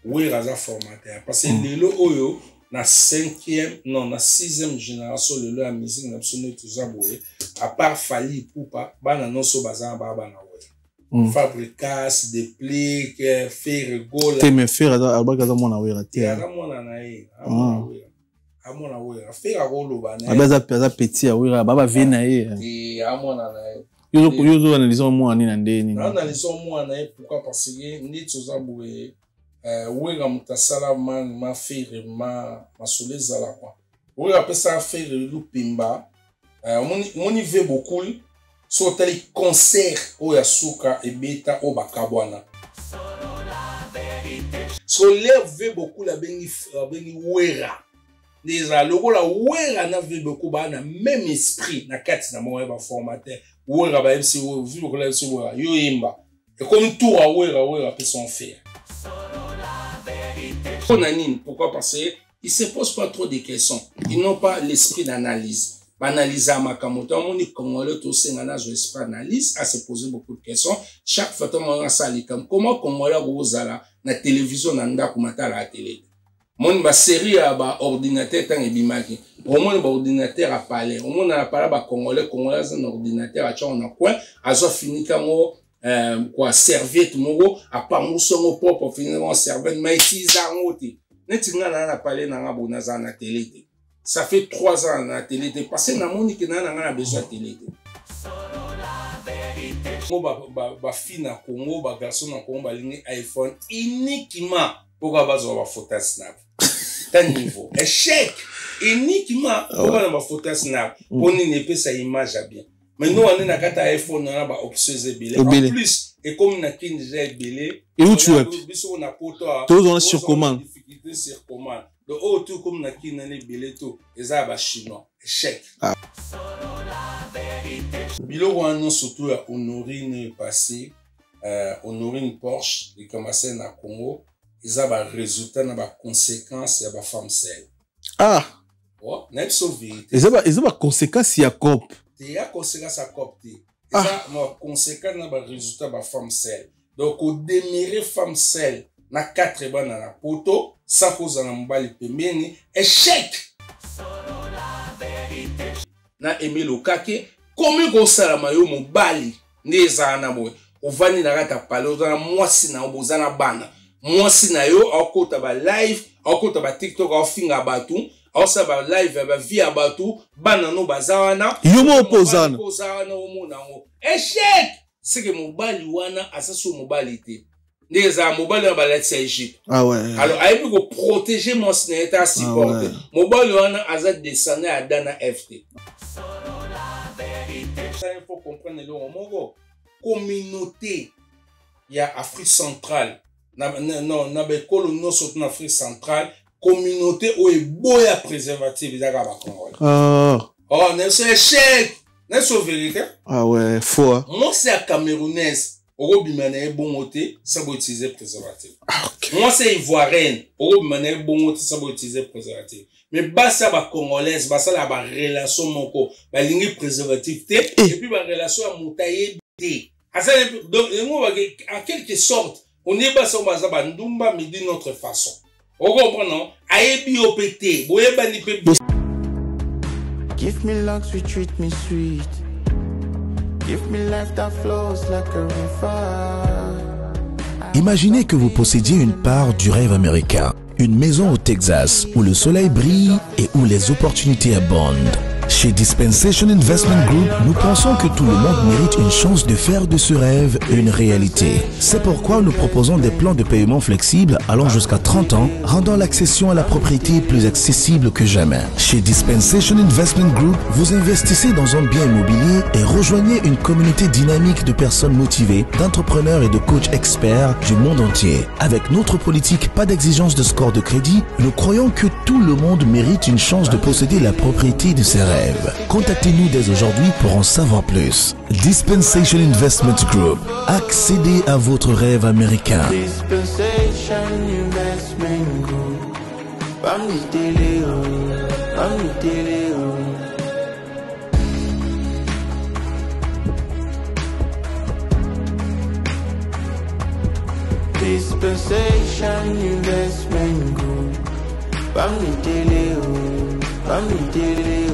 oui raza formateur parce que lelo oyo na 5e non na 6e génération lelo ya musique na biso tout ça boye à part Fally Ipupa bana noso bazana bana ouais Fabricas des pliques Ferregola te me faire albaga mona wera te ya mona na ye amona wera Ferragolo bana abaza petit ya wera baba vena ye et amona na ye Yozo analyser moi ni ndeni. Na analyser moi na pourquoi parce que ni toza boye wera mutasala ma faire ma soleza la quoi. Wera pesa faire lu pimba. Moni ve beaucoup so tali concert o ya suka e beta o bakabwana. So leve beaucoup la bengi wera. Déjà lokola wera na ve beaucoup ba na même esprit na kati na mo ba formateur. Wera ba MC vu lokola MC wera yo imba. Et comme tout a wera peut s'en faire. Pourquoi? Parce qu'ils ne se posent pas trop de questions. Ils n'ont pas l'esprit d'analyse. Analyser à Makamoto, on est congolais, tout ça, on a l'esprit d'analyse, à se poser beaucoup de questions. Chaque fois, on a ça, comment congolais, vous avez la télévision, on a comme la télé. Mon ba série à ba ordinateur tant et bimaki. Au moins ba ordinateur à parler. Au moins on a parlé ba congolais un ordinateur à on a quoi? Azo fini comme quoi serviette mo à part mo son propre finalement serviette mais si ça ngoti. Netinga na parler na ngabona za na télé. Ça fait 3 ans na télé parce que na moni que na besoin de télé. Mo ba fina Congo ba garçon na Congo ba lingi iPhone uniquement pour avoir ba photo snap. Tant niveau échec uniquement pour avoir ba photo snap pour ne pas sa image bien. Mais nous on est na kata iPhone na ba option zebele en plus et comme na kin déjà belé et où tu es biso na poto tous on est sur commande difficulté sur commande donc oh tout comme na kin na belé tout eza ba chinois échec bilo wana surtout à Honorine passé Honorine Porsche et commencé na Congo eza ba résultat na ba conséquences ya ba femme seule oh net sauvé eza ba conséquences ya cop il y a conséquence à copter. Ça, moi, conséquence na ba résultat ba femme seule. Donc, au démarrer femme seule, na 4 ban na la poto, sans cause na mbali pembeni, échec. Na aimé le kake, comme ko sala mayo mbali, neza na boy. Ovani na rata palo, na mwasi na obozana bana. Mwasi na yo, akota ba live, akota ba TikTok, afinga batu. Also ba live ba via batu bana no bazawana yomo opposana omona ngo échec c'est que mobali wana asaso mobali te ndeza mobali ba la Egypte ouais alors aibi ko protéger mon état supporter mobali wana aza descendre à dana FT ça il faut comprendre le mongo communauté ya Afrique centrale na be colonie surtout en Afrique centrale communauté où est boya préservatif ils a oh n'est ce échec n'est ce vérité ouais faux moi c'est à camerounaise au bimane bon côté ça va utiliser préservatif moi c'est ivoirienne au bimane bon côté ça va utiliser préservatif mais bas ça va congolaise bas ça la relation moko ba lingi préservatif et puis ba relation à moutaye té donc en quelque sorte on est bas ça ba ndumba mais d'une autre façon. On comprend non? Give me luck, sweet, treat me sweet. Give me life that flows like a river. Imaginez que vous possédiez une part du rêve américain, une maison au Texas où le soleil brille et où les opportunités abondent. Chez Dispensation Investment Group, nous pensons que tout le monde mérite une chance de faire de ce rêve une réalité. C'est pourquoi nous proposons des plans de paiement flexibles allant jusqu'à 30 ans, rendant l'accession à la propriété plus accessible que jamais. Chez Dispensation Investment Group, vous investissez dans un bien immobilier et rejoignez une communauté dynamique de personnes motivées, d'entrepreneurs et de coachs experts du monde entier. Avec notre politique pas d'exigence de score de crédit, nous croyons que tout le monde mérite une chance de posséder la propriété de ses rêves. Contactez-nous dès aujourd'hui pour en savoir plus. Dispensation Investment Group. Accédez à votre rêve américain. Dispensation Investment Group. Dispensation Investment Group. Investment Group. Bami Télé, Bami Télé.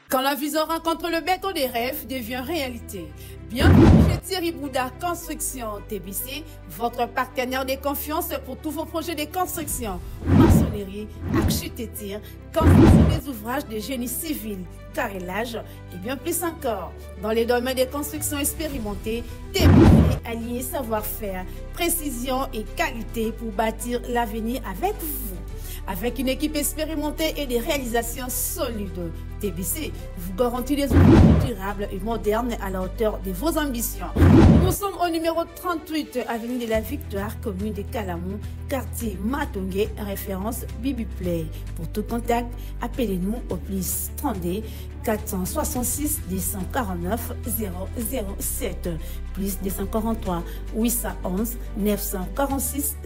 Quand la vision rencontre le béton des rêves devient réalité. Bienvenue chez Thierry Bouda Construction TBC, votre partenaire de confiance pour tous vos projets de construction, maçonnerie, architecture, construction des ouvrages de génie civil, carrelage et bien plus encore. Dans les domaines de construction expérimentés, TBC allie savoir-faire, précision et qualité pour bâtir l'avenir avec vous. Avec une équipe expérimentée et des réalisations solides, TBC vous garantit des outils durables et modernes à la hauteur de vos ambitions. Nous sommes au numéro 38, avenue de la Victoire, commune de Calamou, quartier Matongé, référence Bibi Play. Pour tout contact, appelez-nous au plus 32 466 249 007 plus 243 811 946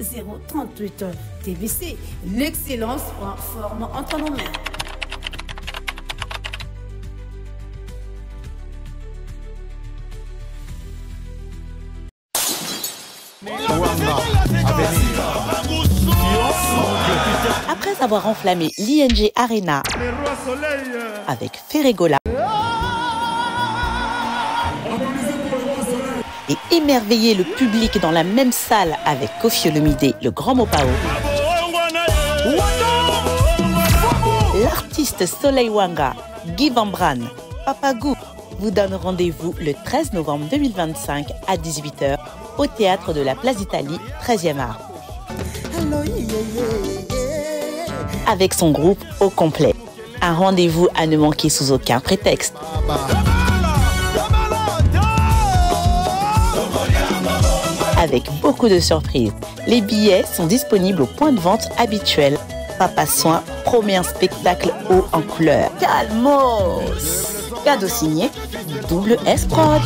038. TBC, l'excellence en forme entre nos mains. Après avoir enflammé l'ING Arena avec Ferregola et émerveillé le public dans la même salle avec Koffi Olomide, le Grand Mopao, l'artiste Soleil Wanga, Guy Van Bran, Papagou vous donne rendez-vous le 13 novembre 2025 à 18h au théâtre de la Place d'Italie, 13e art. Avec son groupe au complet. Un rendez-vous à ne manquer sous aucun prétexte. Avec beaucoup de surprises. Les billets sont disponibles au point de vente habituel. Papa Soin promet un spectacle haut en couleur. Calmos! Cadeau signé Double S Prod.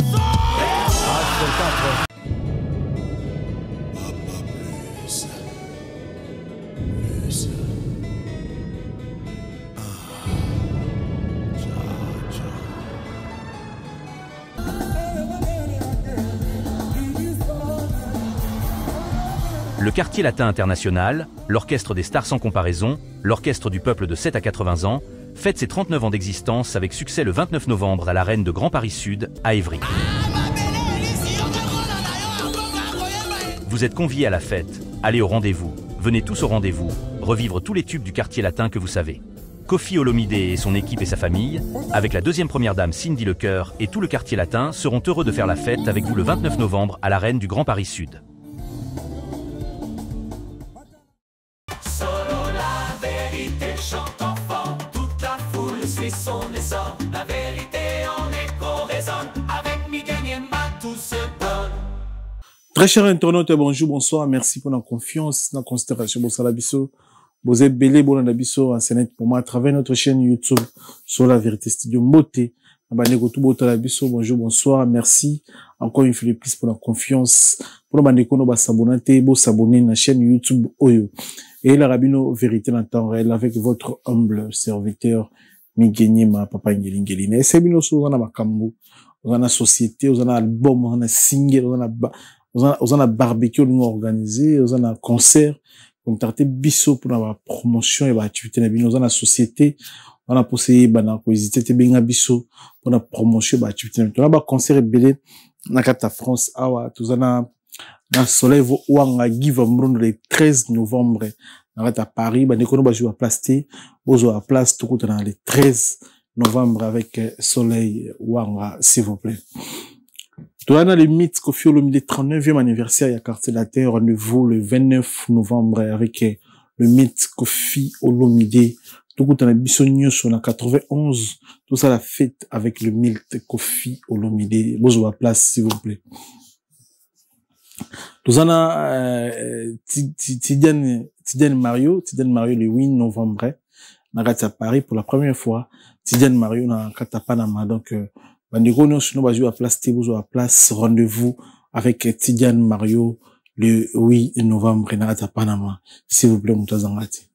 Le Quartier Latin International, l'Orchestre des Stars sans comparaison, l'Orchestre du Peuple de 7 à 80 ans, fête ses 39 ans d'existence avec succès le 29 novembre à l'Arène de Grand Paris Sud, à Évry. Vous êtes conviés à la fête, allez au rendez-vous, venez tous au rendez-vous, revivre tous les tubes du Quartier Latin que vous savez. Koffi Olomide et son équipe et sa famille, avec la deuxième première dame Cindy Lecoeur et tout le Quartier Latin, seront heureux de faire la fête avec vous le 29 novembre à l'Arène du Grand Paris Sud. Son essor, la vérité en écho résonne, avec Miguel Niemba tout se donne. Très chers internautes, bonjour, bonsoir, merci pour la confiance, la considération, bonsoir Labisso, vous êtes belé, bon Labisso, en scène pour moi à travers notre chaîne YouTube sur la vérité studio Moté. Bonjour, bonsoir, merci encore une fois de plus pour la confiance. Pour nous s'abonner à la chaîne YouTube Oyo et la Rabino Vérité en temps réel avec votre humble serviteur Miguel Papa Ngelingeline. Et c'est bien sûr, on a makambu, on a société, on a album, on a single, on a barbecue, on a organisé, on a concert, on a biso pour la promotion et l'activité, on a société, on a possédé, on a hésité, bien biso pour la promotion et l'activité. On a concert et belé, on a carte France, on a Soleil Wanga Guy Van Bran le 13 novembre. À Paris, on va jouer à place T, on joue à place tout dans le 13 novembre avec Soleil Wanga, s'il vous plaît. Tout dans les mythes, Koffi Olomide 39e anniversaire, il y a quartier latin, rendez-vous le 29 novembre avec le mythe Koffi Olomide. Tout dans la Bissonnieux sur la 91, tout ça la fête avec le mythe Koffi Olomide. On joue à place, s'il vous plaît. Nous en a Tidiane Mario le 8 novembre à Paris pour la première fois. Tidiane Mario na Katapanama, donc bandeko nous va jouer à place Tébouzo à place, rendez-vous avec Tidiane Mario le 8 novembre na Katapanama, s'il vous plaît mutazangati.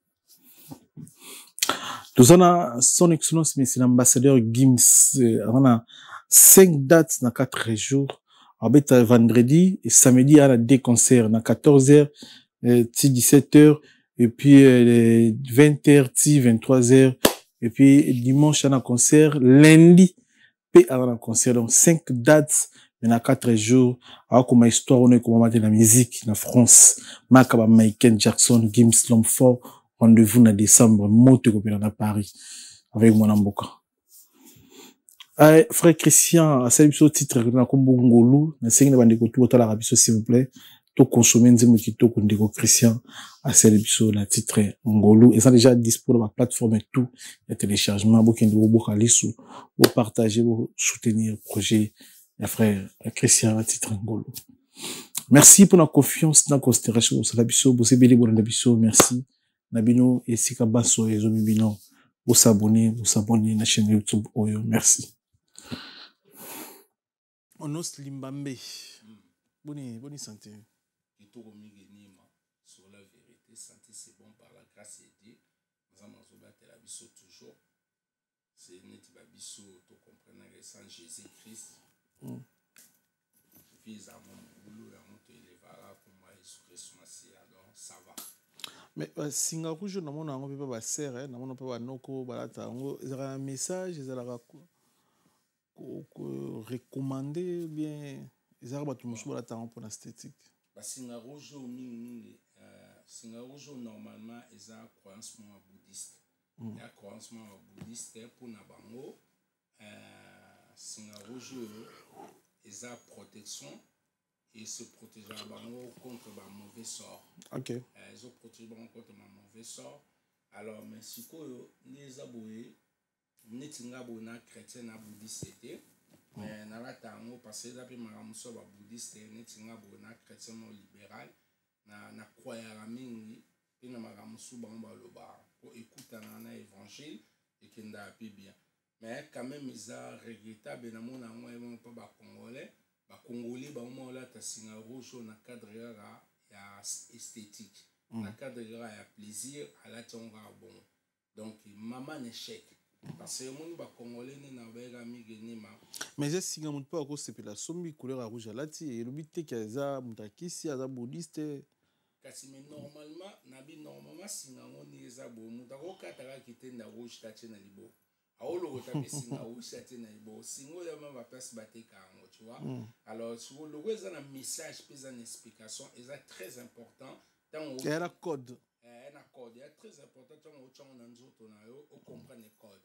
Nous en a son excellence monsieur l'ambassadeur Gims, on a 5 dates dans 4 jours. abeta vendredi et samedi à la deux concerts na 14h 17h et puis 20h 23h et puis dimanche à un concert lundi puis à un concert donc 5 dates mais na 4 jours à comme histoire on est comme de la musique na France makaba Michael Jackson Gims Lomfort rendez-vous na décembre moto ko na Paris avec mon amboka. Frère Christian, c'est le titre na kombo ngolu na sengi na bandeko tout autant la rabiso s'il vous plaît. To consommer nzimo kitoko ndeko Christian à celle biso la titre ngolu et ça déjà dispo dans la plateforme et tout le téléchargement bokende bo kalisu bo partager bo soutenir projet ya frère Christian la titre ngolu. Merci pour la confiance dans considération ça la biso bo sebeli bo na biso merci nabino et sika baso ezo bino bo s'abonner na chaîne YouTube Oyo merci. Onos Limbambe boni santé. Sur la vérité, santé c'est bon par la grâce de Dieu. Nous avons la biso toujours. C'est net babiso, tu comprends que sans Jésus-Christ. Puis à mon boulot, à mon télévara, pour moi, alors ça va. Mais singa rouge, na mona ngo pe ba serre, na mona pe ba noko balata ngo, ils ont un message, ils ont recommander bien, ils ont battu musu balata pour l'esthétique. Singa rouge normalement ils ont croyance bouddhiste. Il y a croyance bouddhiste pour nabango. Singa rouge ils ont protection et se protéger contre le mauvais sort. Ok. Ils ont protégé contre le mauvais sort. Alors mais si quoi les aboués netinga bona chrétien na bouddhiste c'était. Mais dans la tango parce que d'après maramuso ba bouddhiste netinga bona chrétien libéral na croire à mingi et na maramuso ba loba pour écouter na évangile et kenda api bien. Mais quand même ils a regrettable na mona moi pas ba congolais ba mo la ta singa rouge na cadre ya esthétique na cadre ya plaisir à la tonga bon. Donc maman échec. Parce que mon ba congolais na bega migenima mais je singa mon pas ko sepela sombi couleur rouge lati et le bité kaza mutakisi aza bouddhiste kasi mais normalement singa ngoni eza bo mutako kataka kitenda rouge tati na libo aolo ta singa rouge tati na libo singo ya ma place bateka ngo tu vois alors sur le eza na message pesa na explication eza très important dans il y a la code un code est très important tant au chant na nzoto na yo o comprendre code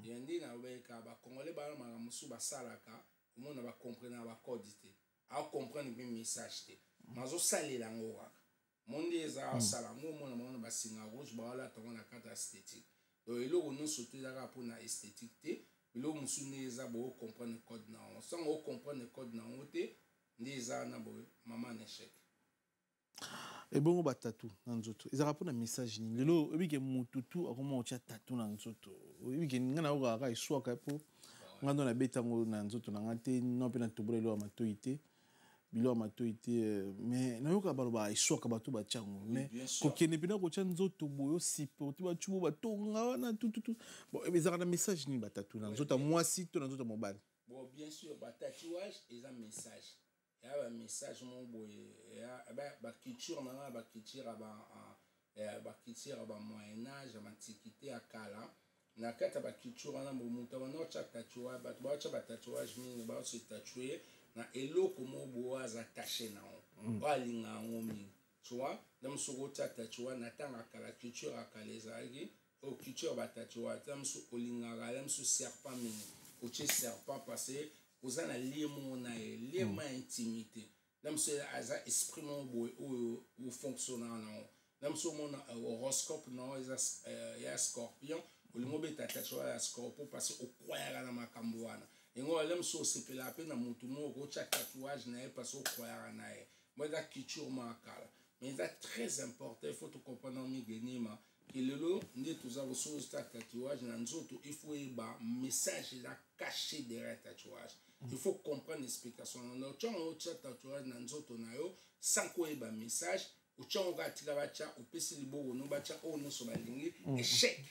et ndi na weka ba congolais ba maramusu ba salaka o mona ba comprendre ba code te a comprendre bien message te mazo salela ngora monde eza salango mona ba singa rouge ba la tonga na carte esthétique donc eloko non sauter daka pour na esthétique te eloko musu neza bo comprendre code na on sans o comprendre code na on te neza na bo maman échec. Et bon ba tatou na nzoto ezaka pona message ni lelo ebike mututu akoma ocha tatou na nzoto ebike ngana oka iswaka po ngando na betango na nzoto na ngate no pe na tobole lo matoite bilo matoite mais na yoka baloba iswaka bato ba chango mais kokene pina ko cha nzoto boyo sipo ti ba chubo batonga na tout bon ezaka na message ni ba tatou na nzoto mwasi to na nzoto mobile bon bien sûr ba tatouage eza message. Il y a un message mon boy il y a ba culture na ba culture ba moyen âge ba antiquité à kala na kata ba culture na mo muta na cha tatouage ba cha ba tatouage mingi ba se tatouer na eloko mo boaza attaché na on ba linga ngomi tu vois dans ce rota tatouage na tanga kala culture akalezagi au culture ba tatouage dans ce olinga dans ce serpent mingi au serpent passé aux ana liemo na liemo intimité nam se aza esprit mon boy ou fonctionnant non nam so mon horoscope non ya scorpion ou le mobile tatouage ya scorpion parce au croire na makambo wana ngo lam so se pela pe na mutu mo ko cha tatouage na parce au croire na moi da culture makala mais c'est très important il faut te comprendre migenima que le lot ndi tous avons so tatouage na nzoto il faut ba message là caché derrière tatouage. Il faut comprendre l'explication. On a un tatouage dans nzoto na yo sans quoi ba message au tchan on gatira bacha au pesi libo no bacha o no so balingi échec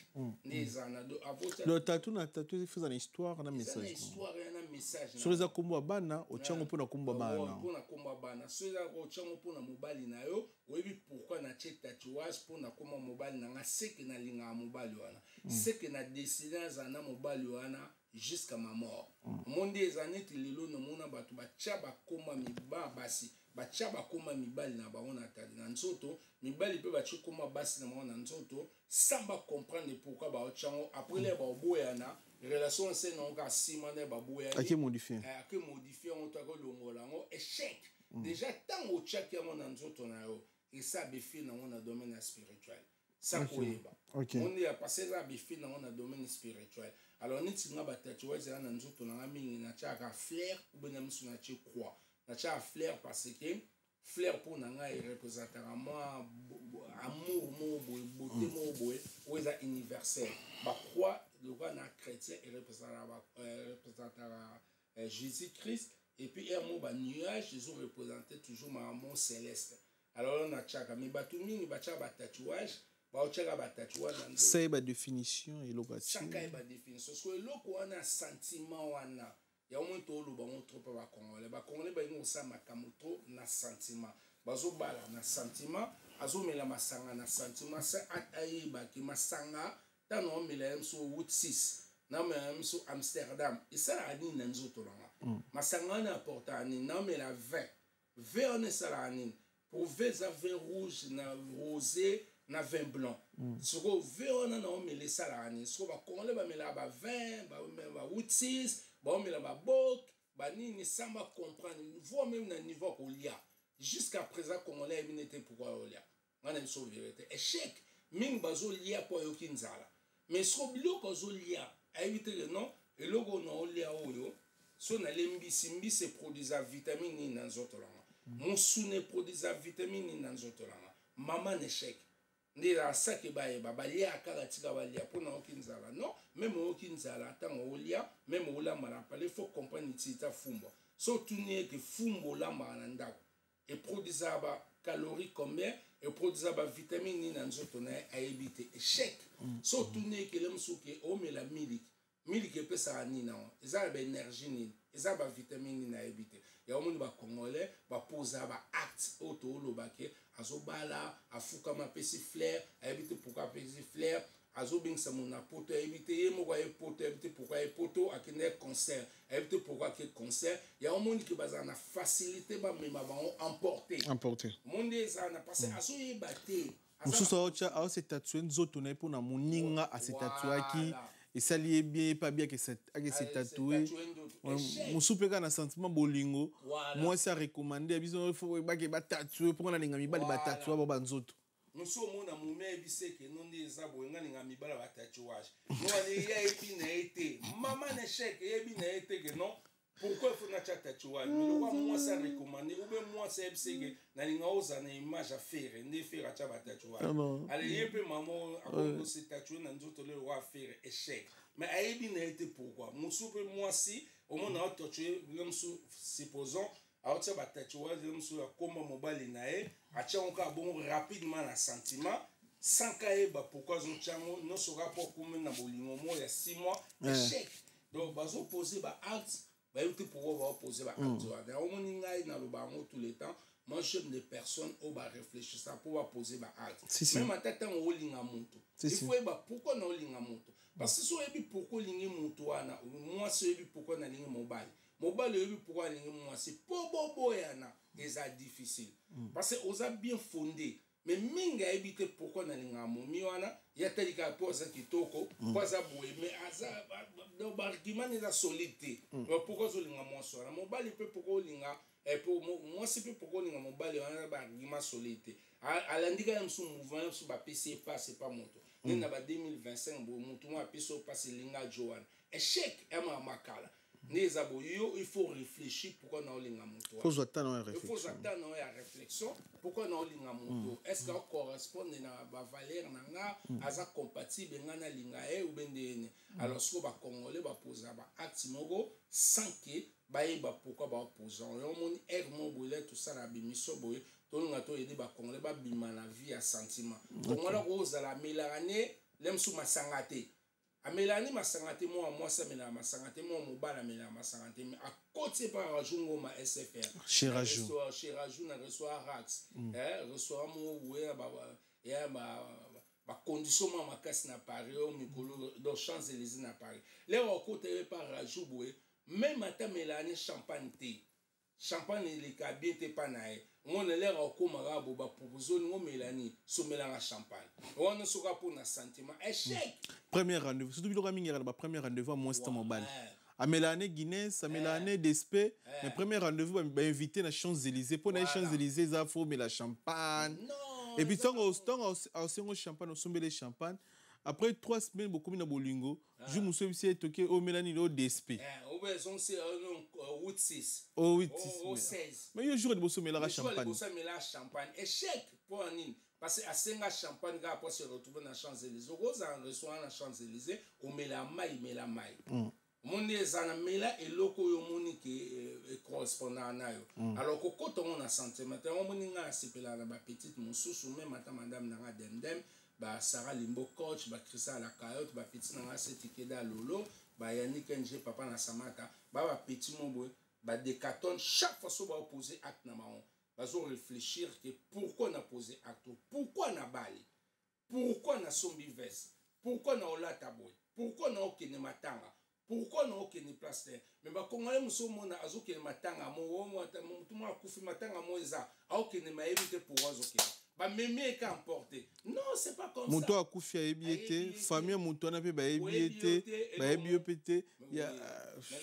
neza na do avota le tatou na tatou il fait une histoire na message. Une histoire na message sur les kombo bana o chango pona kombo bana pona kombo bana so eza ko chango pona mobali na yo oyebi pourquoi na che tatouage pona kombo mobali na nga seke na linga mobali wana seke na décider na mobali wana jusqu'à ma mort monde ezaneti lelo no mona batu ba chaba komba miba basi ba chaba komba mibali na baona tali na nzoto mibali pe ba chikoma basi na baona nzoto samba comprendre pourquoi ba ochango après les ba boyana relation c'est non ka simane ba boyana qui modifier on ta ko longola ngo échec déjà tant au chaki mon nzoto na yo et ça befi na on a domaine spirituel. Ça koyeba. On est passé là bifi na on a domaine spirituel. Alors ni tinga batatuage na nzoto na mingi na chaka flair ou bien msu na chi croix. Na chaka flair parce que flair pour na nga représente moi amour mo beauté mo boy ou est universel. Ba croix le roi na chrétien et représente Jésus-Christ et puis un mot ba nuage ils ont représenté toujours ma amour céleste. Alors on a chaka mais batumi ba chaka tatouage. C'est la définition et le chacun ba définition parce que loko wana sentiment wana ya omuntu oluba moto pa ba congolais ba ngo sa makamoto na sentiment bazo bala na sentiment azomela masanga na sentiment sa atayi ba ki masanga tano mela mso Wood 6 na mso Amsterdam et ça ani na nzoto langa masanga na porta ni na mela 20 on est ça ani pour vin rouge na rosé na vin blanc soko veona na omele salani soko ba congolais ba mela ba vin ba Wood6 ba omela ba bok ba nini samba comprendre voire même na niveau ko lia jusqu'à présent congolais n'était pourquoi olia ngana nso vérité échec ming bazo lia po yokinzala mais soko biloko zo lia a éviter le non et logo na olia oyo so na lembisi se produisa vitamine ni na nzoto langa musune produisa vitamine ni na nzoto langa mama n'échec ndira sake baye balia akala tika balia pona okinzala non même okinzala tango olia même olamba na pale faut comprendre tita fumbo so tunie que fumbo lamba na ndako et produisa ba calories combien et produisa ba vitamine ni na nzoto na a éviter échec so tunie que lemsuke o mela miliki pesa ni na eza ba énergie ni eza ba vitamine ni na éviter ya omoni ba congolais ba posa ba acte auto lobake azobala afuka ma pesi flair a éviter pourquoi pesi flair azobingsa mona poto a éviter yemo kwa poto a éviter pourquoi poto akene concert a éviter pourquoi que concert ya omoni que bazana facilité ba mema ba emporter monde eza na passer asoye baté mususu a se tatouer nzoto na epona moninga a se tatouaki et ça lié bien pas bien que c'est tatoué mususu peka na sentiment bolingo moi ça recommandé biso il faut ba tatouer pour na linga mibali ba tatouer ba nzoto mususu mona mume biseke nonde eza boyenga linga mibala ba tatouage no ali ya epi na été maman n'échec ebi na été que non. Pourquoi il faut na tatouage mais le moi ça recommandé ou bien moi c'est biseke na linga oza na image à faire ne faire acha ba tatouage allez yepe maman ako se tatouer na nzoto le roi faire échec mais ebi na été pourquoi mususu moi si au moins na tatouer l'homme supposons acha ba tatouage l'homme sur comme mobile na e acha encore bon rapidement na sentiment sans kaeba pourquoi zo chango no sera pour comme na bolingo mo ya 6 mois échec donc bazo poser ba acte bah écoutez pourquoi va poser ba acte là on ngai na lobango tout le temps moi j'aime des personnes au ba réfléchir ça pour poser ba acte même à tata on linga moto il faut ba pourquoi na linga moto parce que so ebi pourquoi linga moto wana moi c'est ebi pourquoi na linga mobile ebi pourquoi linga moi c'est bobo yana c'est difficile parce que on a bien fondé mais minga ebite pourquoi na linga momi wana ya talika poza kitoko poza boye mais aza do argument na solide pourquoi zo linga moi so na mobile peut pourquoi linga et pour moi c'est plus pourquoi linga mobile wana ba argument solide alandika msu mouvement sur ba PC c'est pas moto ni na ba 2025 bo moto mo apiso passe linga joan échec ema makala Neza boyo, il faut réfléchir pourquoi on a linga moto. Il faut attendre la réflexion. Pourquoi on a linga moto? Est-ce qu'on correspond à la valeur nanga, asa compatible ngana linga ou bendene. Alors ce qu'on va congolais va poser ba acte mogo sans que ba pourquoi ba poser. On moni ermo boule tout ça la bimiso boye. Tout nga to aider ba congolais ba bima la vie à sentiment. Congolais rose la melane, l'aime sous ma sangate. Amelani masangate moi ça mela masangate moi mobala mela masangate mais à côté par Rajou ma SFR chez Rajou na reçoit Rax reçoit mo ouais ba condition ma casse na Paris au mikolo dans Champs-Élysées na Paris les côté par Rajou boué même ata Melanie champagne thé champagne les cabines t'es pas naé on est l'air au comara boba proposer nous Melanie so melanga champagne on ne sera pour na sentiment échec premier rendez-vous surtout biloko mingi ba premier rendez-vous à Monster Mobile à Mélanie Guinness à Mélanie Despé mais premier rendez-vous ba invité na Champs-Élysées pour na Champs-Élysées ça faut mais la champagne et puis tant au champagne au sommet les champagne après 3 semaines beaucoup na bolingo je me suis aussi toqué au Mélanie au Despé au besoin c'est au 6 au 16 mais il jour de bosso la champagne champagne échec pour nini parce que à Senga champagne ga après se retrouver dans Champs-Élysées au restaurant na Champs-Élysées au mela mai monde zana mela eloko yo moni ke correspondant na yo alors ko koto on a sentiment on moni nga sepela na ba petite mususu même madame na dendem ba Sarah Limbo coach ba Chrisa la cayotte ba petit na setikeda lolo ba Yannick Nje papa na Samata ba petit mombo ba décaton chaque fois so ba poser acte na maon ba zo réfléchir que pourquoi on a posé acte pourquoi na bali pourquoi na sombi veste pourquoi na olata boy pourquoi na okene matanga pourquoi non que ni place mais ba congolais muso mona azoke matanga mo tout moi kufi matanga mo eza aokene ma éviter pour azoke ba mémé ka emporter non c'est pas comme ça moto akufi ebiete famille moto na pe ba ebiete ba ebiopete ya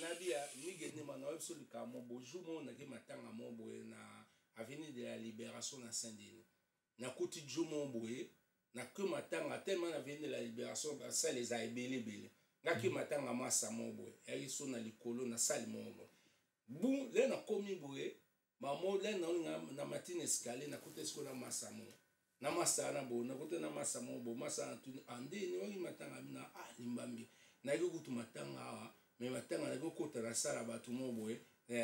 nabia migeni mana absolument mo boju mo na ke matanga mo boye na avenue de la Libération na Saint-Denis na kuti jumo boye na que matanga tellement na avenue de la Libération ça les a belé ngaki matanga masa mobo ya so na likolo na sali mobo bu le na komi boye mamo le na matine escalier na kote sko na masa mo na masa na bo na kote na masa mobo masa na tuni ande ni wali matanga na limbambi na yo kutu matanga me matanga na ko kota na sala batu mobo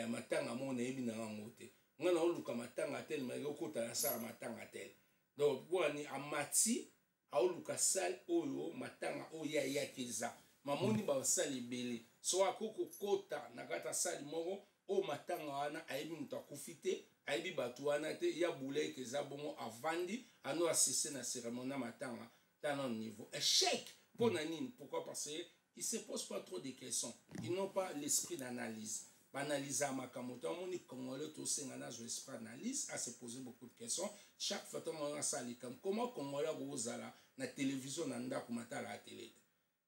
matanga mo na ebi na ngote ngana oluka matanga tel me ko kota na sala matanga tel donc bwani amati aoluka sal oyo matanga oya ya keza mamoni ba sali belé so akoko kota na kata sali moko o matanga wana aibi muta kufite aibi batu wana te ya boulé ke za bongo avandi ano assister na cérémonie na matanga dans niveau échec pour nanine pourquoi parce que ils se posent pas trop de questions ils n'ont pas l'esprit d'analyse banaliser makamoto moni congolais to sengana zo esprit d'analyse à se poser beaucoup de questions chaque fois on a sali comme comment congolais rozala na télévision na ndako matala la télé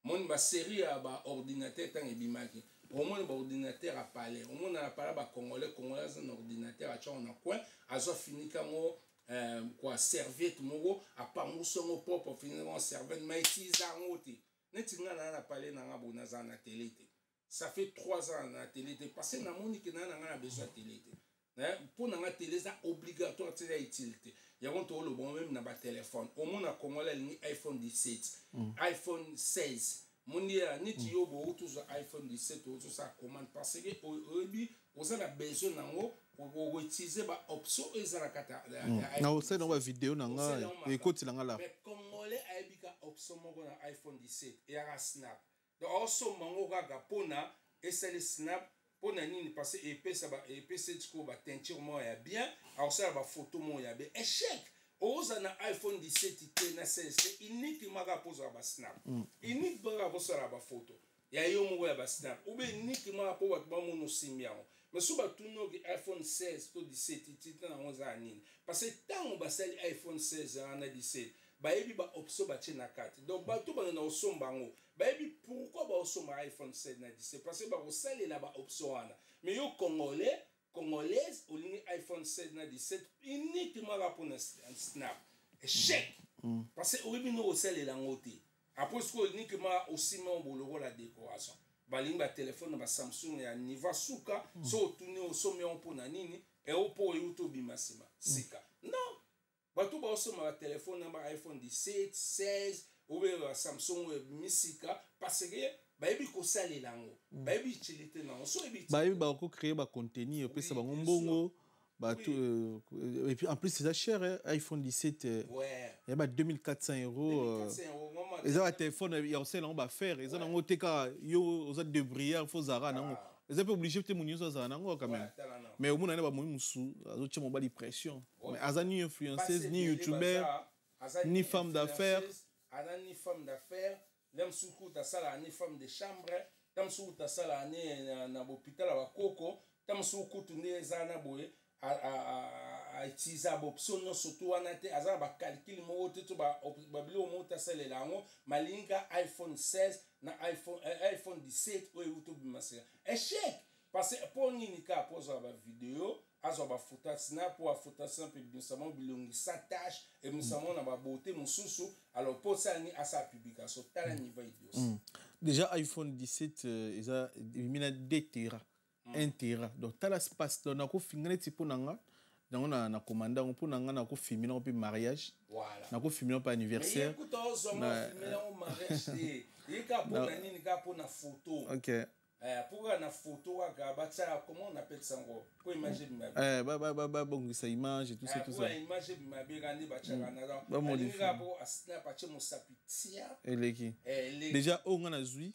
mon ba série à ba ordinateur tant ebimaki au moins ba ordinateur à parler au moins na parler ba congolais un ordinateur a on a quoi azo fini kamo quoi serviette mo a part muso mo pop finalement serviette maitiza ngoti netinga na parler na ngabona za na télé ça fait 3 ans na télé parce que na moni que na besoin télé pour na télé ça obligatoire c'est la utilité ya on to le bon même na ba téléphone au moins na congolais ni iPhone 17 iPhone 16 mondia ni ti yobo toujours iPhone 17 tout ça commande parce que obi on a besoin nango pour utiliser ba option ezala kata na o c'est dans la vidéo nanga et côté nanga là mais congolais aibika option moko na iPhone 17 et ya snap donc also mango ga pona et c'est le snap pona nini parce que epesa ba epesa tiko ba teinture mo ya bien alors ça ba photo mo ya bien échec oza na iPhone 17 te na c'est uniquement ga poser ba snap uniquement ga poser ba photo ya yo mo ya ba snap ou bien uniquement pour ba mo no simbiao mais so ba tuno ki iPhone 16 to 17 tita na oza nini parce que tant ba sel iPhone 16 na 17 ba ebi ba option ba tina carte donc ba to ba na osomba ngo ba ebi pourquoi ba osomba iPhone 16 na 17 parce que ba ko sel la ba option wana mais yo congolaise au ligne iPhone 16 na 17 uniquement la pour snap échec parce que obi no sel la ngoti après ce que uniquement aussi mon bolo la décoration ba ligne ba téléphone ba Samsung ya niva suka so tourner au sommet on pour na nini et au pour YouTube masima sika non bato ba osoma téléphone na ba iPhone 17 16 ou bien Samsung misika parce que ba ebi ko sale lango ba ebi utilité nango so ebi ba ko créer ba contenu et puis ça ba ngombongo ba tout et puis en plus c'est cher iPhone 17 ouais il y a 2400 €. 2400 €, ils ont un téléphone il y a aussi là on va faire ils ont un TK yo aux débrouillard faut zara nango ils sont obligés de monter sur zara nango quand même mais au moins on a pas moyen sous autres mon bali pression mais as ni influenceuse ni youtubeur ni femme d'affaires ni femme d'affaires l'homme soukou ta sala ni femme de chambre tam soukou ta sala ni na hôpital wa koko tam soukou tunde zana boye a utiliser option non surtout on a été azar ba calcul mo tout ba bilo mo ta sala lango malinga iPhone 16 na iPhone 17 ou YouTube masera échec parce que pour ni ka poser ba vidéo azo ba photo sina pour photo sans publication bilongi s'attache et nous savons na ba beauté mususu alors pour ça ni à sa publication tala niveau vidéo déjà iPhone 17 ils a mina 2 Tera 1 Tera donc tala espace donc na ko fingane tipo nanga donc na commanda on pour nanga na ko filmer na pe mariage voilà na ko filmer pa anniversaire mais écoute on filmer na mariage et ka pour na nini ka pour na photo OK pour la photo comment on appelle ça encore pour image bon ça image et tout ça tout ça image déjà on a zui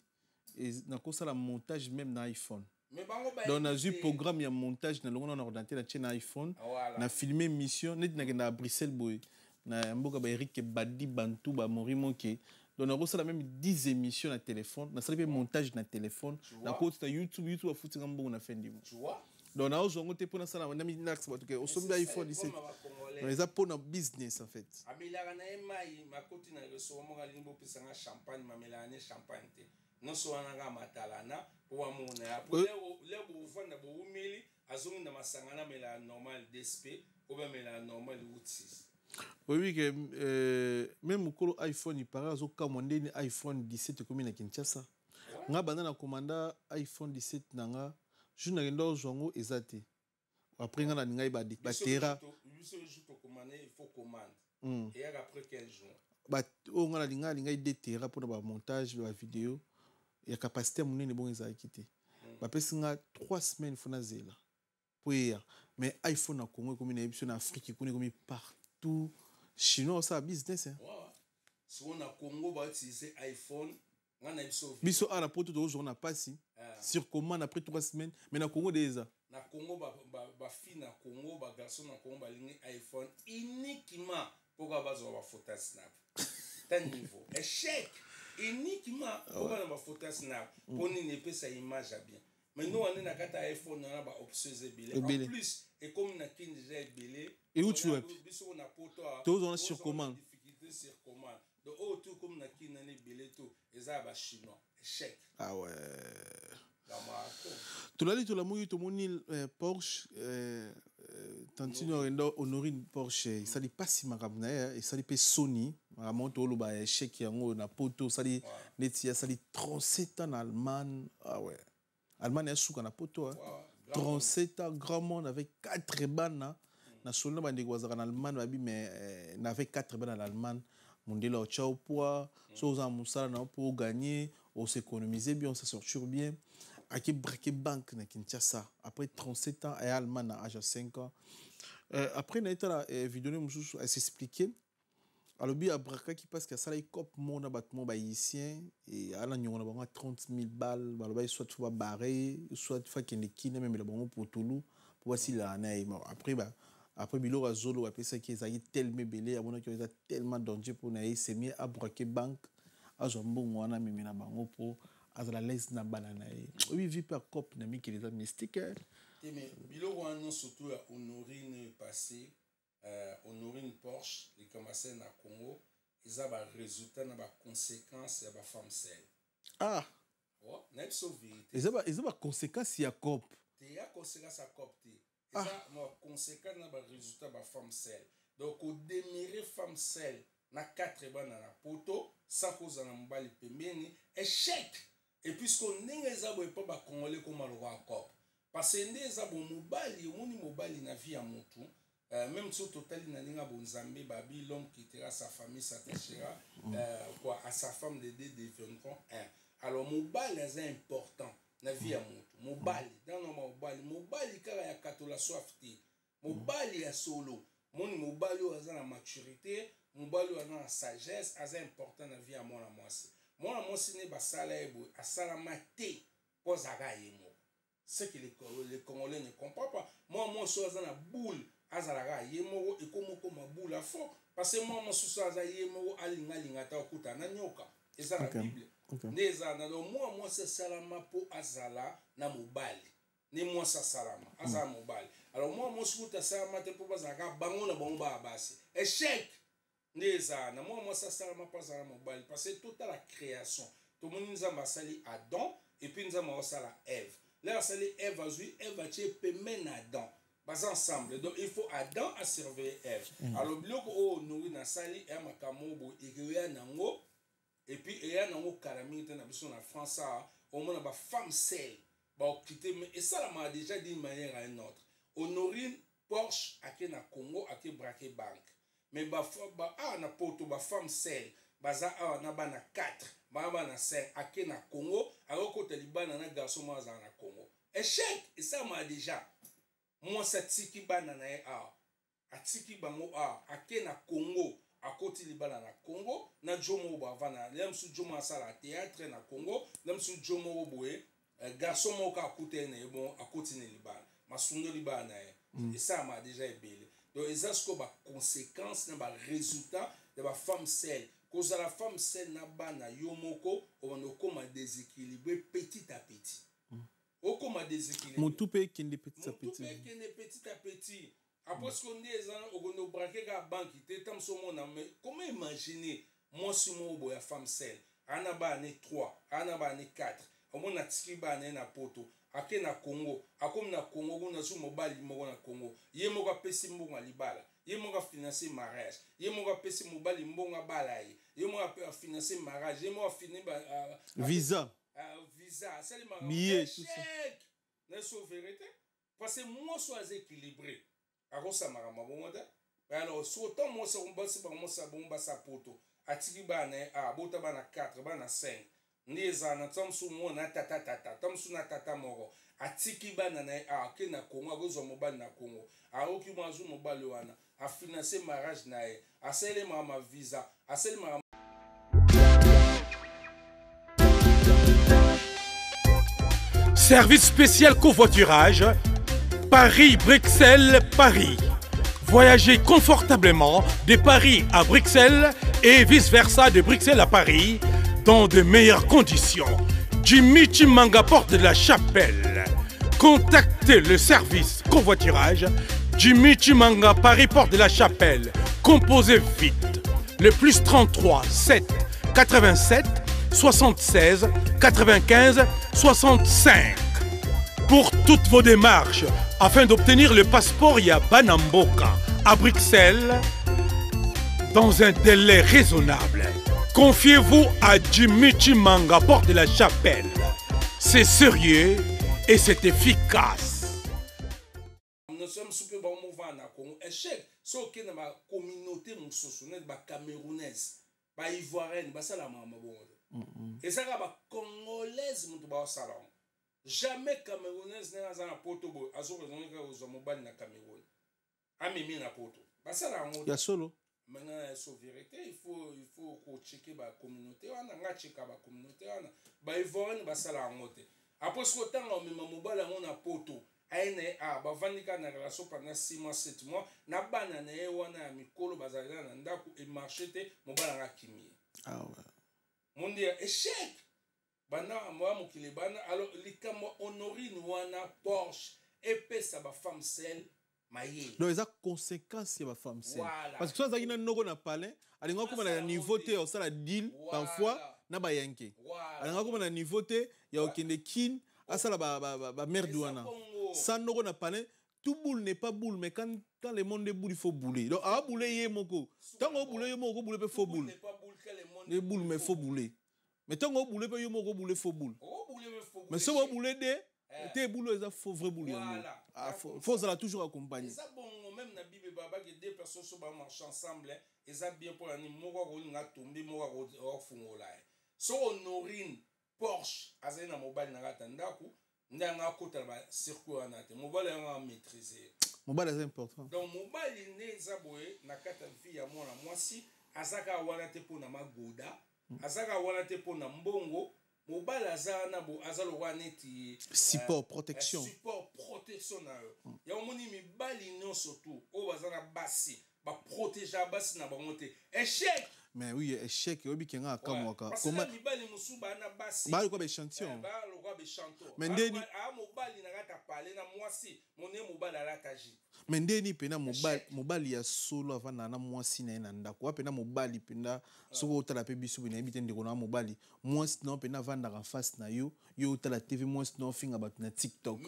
et na ko ça la montage même dans iPhone donc on a vu programme il y a montage dans on a ordinateur na chaîne iPhone na filmer mission net na Bruxelles boy na mboka ba Eric Badi Bantu ba Morimo ke donc on a la même 10 émissions na téléphone na ça montage na téléphone na côté ta YouTube a foutu ngambo na fin du mois tu vois donc na ozo ngote pona sala na mi nax ba to au sombi iPhone 17 on les a pour na business en fait amila na mai ma côté na reso mo ga limbo pesa nga champagne mamela ne champagne te non so na ga matalana pour amona pour le bo vanda bo umeli azongi na masangana mela normal DSP ou bien mela normal route 6. Oui, que même au iPhone, il paraît au commandé un iPhone 17 comme il a Kinshasa. On a banana commanda iPhone 17 nanga, je n'ai rien d'autre exact. Après on a n'ingai ba Tera. Il faut commande. Et après quel jour? Bah on a n'ingai 2 Tera pour le montage de la vidéo. Il y a capacité à monter les bons exactés. Bah parce qu'on a 3 semaines faut na zela. Pour hier, mais iPhone na Congo comme une émission en Afrique qui connaît comme partout. Tout chinois ça business hein. Si on a Congo va utiliser iPhone, on a biso à la porte de aujourd'hui on a pas si sur commande après 3 semaines mais na Congo déjà na Congo ba fille na Congo ba garçon na Congo ba ligne iPhone uniquement pour bazo ba photo snap tan niveau échec uniquement pour ba photo snap pour ni peut sa image bien mais nous on est na kata iPhone on a ba options belé en plus et comme na kin déjà belé et où tu es tous on sur commande difficulté sur commande donc autour comme na kin na belé tout et ça ba chinois échec ah ouais tu l'as dit tu l'as mouillé tout mon Porsche tantino rendo honorine Porsche ça dit pas si marabna et ça dit pas Sony ramonte au ba échec yango na poto ça dit netia ça dit 37 ans en Allemagne ah ouais Allemagne est sous na poto 37 ans grand monde avec 4 bannes na solna bande kwazaka en Allemagne babi mais n'avait 4 bannes en Allemagne mondela au chao poids so za musala na pour gagner on s'économiser bien on se sortir bien aki braquer banque na Kinshasa après 37 ans et Allemagne à âge 5 ans après na été la vidéo mususu elle s'expliquer alors bi abraka qui passe que ça la cop mona batmo ba haïtien et ala nyona ba 30 000 balles ba ba soit faut barrer soit fa kende kine même le bon pour Toulouse pour voir si la na après bilo azolo après ça qui est tellement belé abona qui est tellement danger pour na c'est mieux à braquer banque azombo wana mimi na bango pour azala laisse na banana oui vie par cop na mi qui les a mystique mais bilo wana surtout à honorine passé honorine Porsche les commencé na Congo ils ont un résultat na ba conséquence ya ba femme seule ah ouais net sauvé ils ont conséquence ya cop te ya conséquence à cop te ils ont conséquence na ba résultat ba femme seule donc au démérer femme seule na 4 bana na poto sans cause na mbali pembeni échec et puisqu'on n'est pas ba congolais comme le encore parce que ndeza bo mobali moni mobali na vie ya mutu même si au total il n'a pas bon Zambé babi l'homme qui quittera sa famille s'attachera quoi à sa femme de deviendront un alors mobali est important na vie ya mutu mobali dans no mobali kara ya katola soifté mobali ya solo moni mobali oza na maturité mobali wana na sagesse aza important na vie ya mwana mwasi. Mwana mwasi ne basala ebo asala mate kozaka yemo. Ce que les Congolais ne comprennent pas. Moi mwasi aza na boule azalaka yemo et comme ma boule à fond parce que moi mwasi aza yemo alinga ta okuta na nyoka. Eza na Bible. Neza na moi c'est salama po azala na mobali. Ni moi ça salama azala mobali. Alors moi sukuta salama te po bazaka bango na bango ba basi. Échec. Neza na moi ça salama po azala mobali parce que toute la création tout le monde nous a sali Adam et puis nous avons sali Ève. Là sali Ève azui Ève a tie pemen Adam. Bas ensemble. Donc il faut Adam à surveiller Ève. Alors biloko o nouri na sali e makamo bo egeya nango. Et puis il y a un caramite na biso na France au moins ba femme seule ba quitter mais et ça la m'a déjà dit d'une manière à une autre. Honorine Porsche à na Congo à braquer banque. Mais ba na poto ba femme seule baza na bana 4 ba na 5 à na Congo à côté libana na garçon moi na Congo. Échec et ça m'a déjà moi ça tiki bana na a tiki bango à na Congo. À côté libana na Congo na jomo bavana lemsu jomo sala théâtre na Congo lemsu jomo boye garçon mo ka côté na bon à côté na libana masundo libana et ça m'a déjà ébélé donc est-ce que ba conséquence na ba résultat de ba femme seule cause la femme seule na bana yomoko on comme déséquilibré petit à petit au comme déséquilibré mon tout pays qui est petit à petit après ce qu'on dit, on a braqué la banque, comment imaginer moi si moi la femme seule, anaba ne 3, anaba ne 4, on a tikiba na poto, ake na Congo, akom na Congo, on a sous mobile na Congo, ye moga pesi mbonga libala, ye moga financer mariage, ye moga pesi mobile mbonga balaye, ye moga financer mariage, ye moga visa, c'est le billet, n'est-ce pas vérité? Parce que moi je suis équilibré. Alors, si autant moi c'est un boss, c'est bon sa poto. Atiki bana bota bana 4 bana 5. Neza na tamsu mo na tata tamsu na tata moro. Atiki bana na ke na Congo agozo mobile na Congo. Aoki mazu mobile wana. A financer mariage na e. Asele mama visa. Asele mama Service spécial covoiturage Paris-Bruxelles-Paris. Voyagez confortablement de Paris à Bruxelles et vice-versa de Bruxelles à Paris dans de meilleures conditions. Jimmy Chimanga, porte de la Chapelle. Contactez le service covoiturage Jimmy Chimanga, Paris, porte de la Chapelle. Composez vite. Le plus 33 7 87 76 95 65. Pour toutes vos démarches, afin d'obtenir le passeport Yabanamboka à Bruxelles, dans un délai raisonnable, confiez-vous à Jimmy Chimanga, porte de la Chapelle. C'est sérieux et c'est efficace. Nous sommes super bon mouvement na Congo. Échec, so que na ma communauté musosonet ba camerounaise, ba ivoirienne, ba sala mama bon. Et ça ba congolaise mutu ba salon. Jamais camerounaise n'a pas poto bo azo raisonner que aux mobile na Cameroun. Amimi na poto. Ba sala ngo. Ya solo. Maintenant c'est vérité, il faut ko checker ba communauté wana nga cheka ba communauté wana. Ba ivoirienne ba sala ngote. Après ce temps on mema mobile ngo na poto. Aine ba vandika na relation pendant 6 mois 7 mois na bana na ye wana ya mikolo bazalana na ndako e marché te mobile nga kimi. Ah ouais. Mon dia échec. Bana moi mokili bana alors likamo honorine wana Porsche epesa ba femme seule maye. Donc les conséquences c'est ba femme seule. Voilà. Parce que ça zaki na noko na palais, alinga comme na niveau te au sala deal parfois na ba yanke. Alinga comme na niveau te ya okende kin asala ba merde wana. Ça noko na palais, tout boule n'est pas boule mais quand le monde est boule il faut bouler. Donc a bouler yé moko. Tant on bouler yé moko bouler peut faut boule. Les boules mais faut bouler. Mais tant qu'on boule, il faut bouler faux boule. Mais si on boule des, tes boules, il faut vrai bouler. Faut ça toujours accompagner. Ça bon même na Bible baba que deux personnes sont marchent ensemble, et ça bien pour ani moko ko nga tomber moko ko fungola. So honorine Porsche azena mobile na ratandako, ndanga kota ba circuit anate. Mobile nga maîtriser. Mobile est important. Donc mobile né za boye na kata vie ya mwana mwasi azaka wana te pona magoda azaka wana te pona mbongo mobali azana bo azalo wana ti support protection na yo ya omoni mibali nyonso tu o bazana basi ba protéger basi na bango te échec mais oui échec obi kenga akamwaka comment mibali musuba na basi ba ko be chantion ba lo ko be chanton mais ndeni mobali na kata parler na mwasi moné mobali alataji mais ndeni pena mobali ya solo avana na mwasi na ena ndako apena mobali penda soko otala pe bisu bina ebite ndeko na mobali mwasi na pena vanda ka face na yo otala TV mwasi na finga bat na TikTok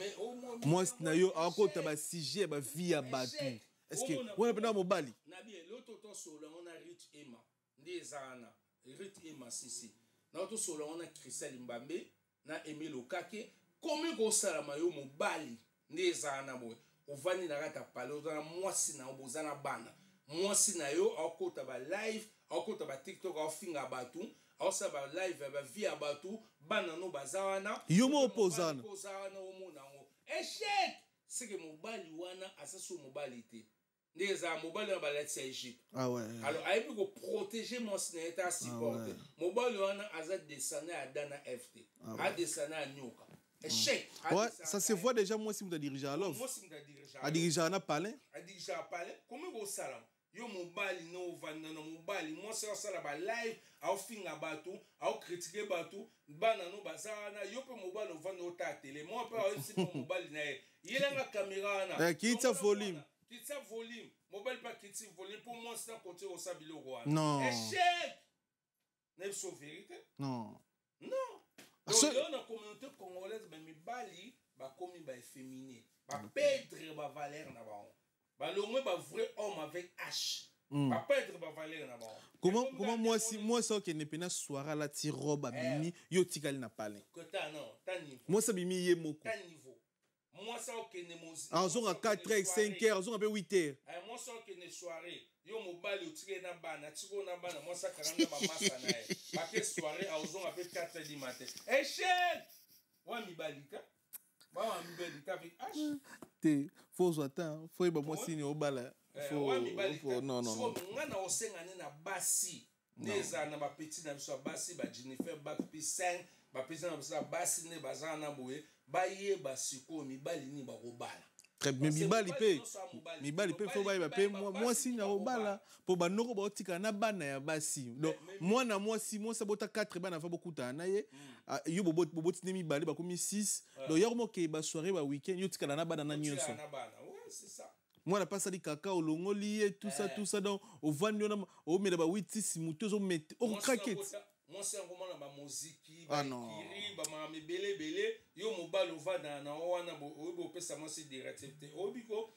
mwasi na yo akota ba sujet ba vie ya batu. Est-ce que on a pas mobali na bien l'autre to solo on a Ruth Emma ndezana Ruth Emma sisi na auto solo on a Christelle Mbambe na Emile Okake comme ko sala mayo mobali ndezana boy ovani na kata pale na mwasi na obozana bana mwasi na yo akota ba live akota ba TikTok afinga batu awsa ba live ba via batu bana no bazawana yo mo opozana omona ngo échec c'est que mobali wana asaso mobali te ndeza mobali na baletsa Egypte ah ouais alors aibi ko protéger mon sénéta supporter mobali wana aza descendre à Dana FT a descendre à Nyoka échec ouais ça se voit déjà moi si vous diriger alors moi si me diriger a diriger na palais comment go salam yo mobali no vanda na mobali moi ça sala ba live au finga batu au critiquer batu bana no bazana yo pe mobali vanda au ta télé moi pe au si mobali na yelenga caméra na kitsa volume mobile pas quitter volume pour moi c'est côté au sabilo roi non échec n'est pas vérité non donc là la communauté congolaise mais mibali ba komi ba efféminé ba perdre ba valeur na ba ba longue ba vrai homme avec H ba perdre ba valeur na ba comment moi ça que ne pena soirée la ti robe bimi yo tikali na palais que ta non ta niveau moi ça bimi ye moko ta niveau moi ça que ne mozi en zone à 4h 5h zone à 8h moi ça que ne soirée yo mobali otire na bana tiko na bana moi ça karanga ba massa na e ba ke soirée à zone à 4h du matin échec wa mibalika ba mibalika avec H te faut attendre faut ba moi signe au bala faut non so ngana osengane na basi neza na ba petit na biso basi ba Jennifer back P5 ba petit na biso basi ne bazana boye ba ye ba siko mibali ni ba robala très bien mibali pe faut ba pe moi signe au bala pour ba noko ba otika na bana ya basi donc moi na moi si moi ça bota 4 bana fa beaucoup ta na ye yo bobo tine mibali ba komi 6 donc yo mo ke ba soirée ba week-end yo tika na bana na nyonso ouais c'est ça moi la passe di kaka au longoli et tout ça donc au vandi on au mena ba 8 6 muto zo met au craquet moi c'est un roman na ba musique ba kiri ba ma belé yo mobile au vanda na wana bo pesa moi c'est directeur obiko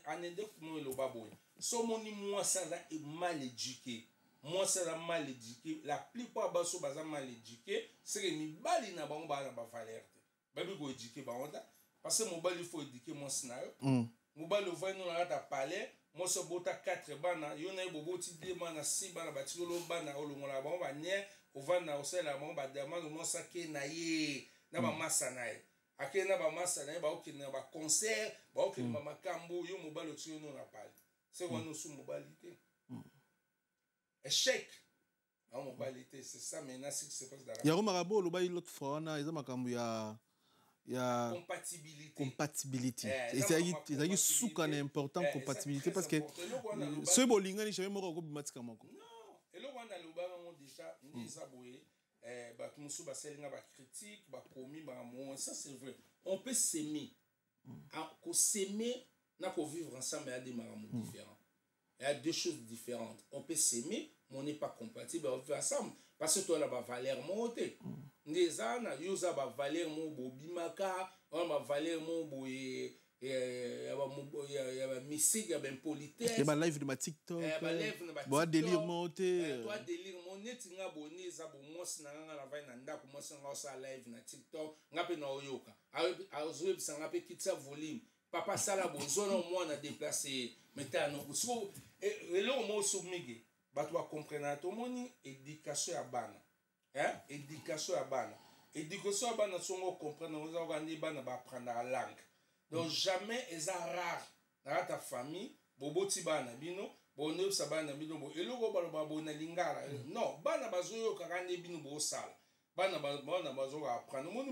anede mo lo baboy so moni moi ça est mal éduqué moi ça mal éduqué la plupart baso baza mal éduqué c'est que mi bali na bango ba valeur ba bi go éduquer ba onda parce que mobile il faut éduquer moi scénario mobile au vanda na ta palais moi so bota 4 bana yo na bobo ti de bana 6 bana ba ti lo bana olongola ba ba nye ovana osela ba ba demande moi ça ke na ye na ba massa na ye akena na ba massa na ye ba okina ba concert ba okina ba makambo yo mobile ti no na pale c'est quoi nous sous mobilité échec en mobilité c'est ça maintenant ce qui se passe dans la ya romarabo lo ba l'autre fois na eza makambo ya compatibilité c'est ça souka na important compatibilité parce que ce bolinga ni jamais moko ko bimatika moko non et le rwanda le ba mo déjà ni saboye ba tumusu ba selinga ba critique ba promis ba mo ça c'est vrai on peut s'aimer ko s'aimer na ko vivre ensemble à des maramou différents il y a deux choses différentes on peut s'aimer mais on n'est pas compatible on vit ensemble parce que toi là ba valeur monter ndezana yoza ba valeur mo bobimaka on ba valeur mo boye ya ba musique ya ben politesse ba live de ma TikTok ba live na ba ba délire monter toi délire mon netinga boneza bo mosi na nga na vai na ndako mosi nga sa live na TikTok ngape na oyoka azweb sanga pe kitsa volume papa sala bonzona mwana déplacer metano so elo mo sumige bato ba comprendre to moni éducation ya bana éducation ya bana songo comprendre on va ni bana ba apprendre la langue donc jamais eza rare dans ta famille boboti bana bino bonne ça bana bino bo eloko baloba bona lingala non bana bazoyo kakane bino bo sala bana bazo apprendre moni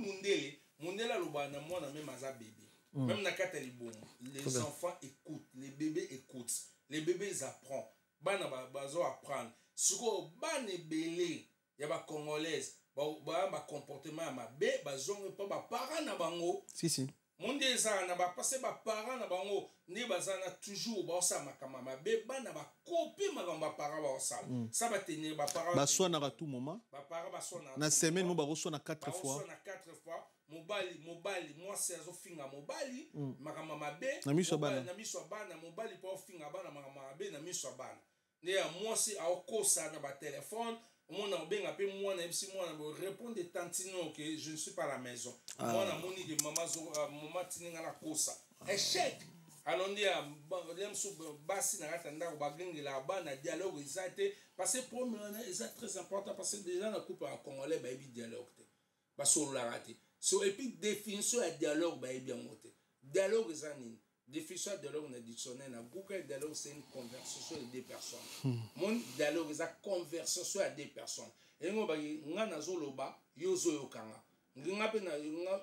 mundele loba na mwana même aza bébé même na kata libomo les enfants écoutent les bébés écoutent les bébés ils apprennent bana bazo apprendre siko bana belé ya ba congolaise ba comportement mabe bazonge pa ba parents na bango si monde eza na ba passer ba parents na bango ne bazana toujours ba sa makama mabe bana ba copie makamba parents ba sala ça va tenir ba parents ba soin à tout moment ba parents ba soin na semaine mo ba reçoit na 4 fois na 4 fois mobali moi c'est azo finga mobali makama mabe na miso bana mobali pa finga bana makama mabe na miso bana ne ya moi c'est a kosa na ba téléphone mon benga pe moi na bisi moi na répondre tantino que je ne suis pas à la maison moi na moni de maman tininga la kosa échec alors on dit lemso basi na ratanda ko bagengela bana dialogue ezate parce que pour moi c'est très important parce que déjà na couple en congolais ba bi dialogue te ba so la raté so et puis définition ya dialogue ba bien monté dialogue ezani définition de dialogue na dictionnaire na Google dialogue c'est une conversation de deux personnes mon dialogue c'est une conversation à deux personnes et ngoba ngana zoloba yozo yokanga ngape na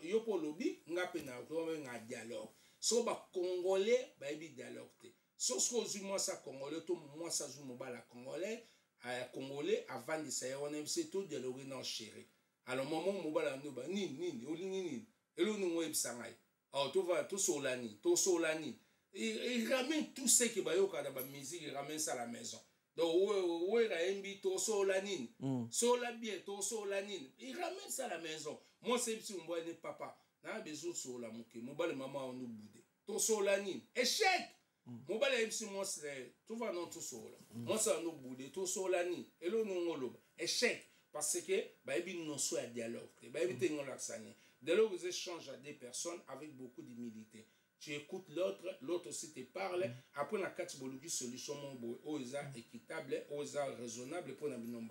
yo polobi ngape na ko nga dialogue so ba congolais ba bi dialogue te so ce que moi ça congolais to moi ça joue mobala congolais congolais avant de ça on aime c'est tout dialogue non chéri alors moment mobala no ba nini olingi elo no website oh, tout solani. Il ramène tout ce qui va y avoir dans la musique, il ramène ça à la maison. Donc, où est Raimbi, tout solani. Sola bien, tout solani. Il ramène ça à la maison. Moi, c'est si on voit les papas. N'a besoin de sola, mon bal maman, on nous boude. Tout solani. Échec! Mon bal MC, moi, c'est tout va non tout sola. Moi, ça nous boude, tout solani. Et l'on nous échec. Parce que, il nous soit dialogue. Il y a dialogue, vous échangez à des personnes avec beaucoup d'humilité. Tu écoutes l'autre, l'autre aussi te parle. Après, on a quatre solutions équitable, raisonnable pour nous.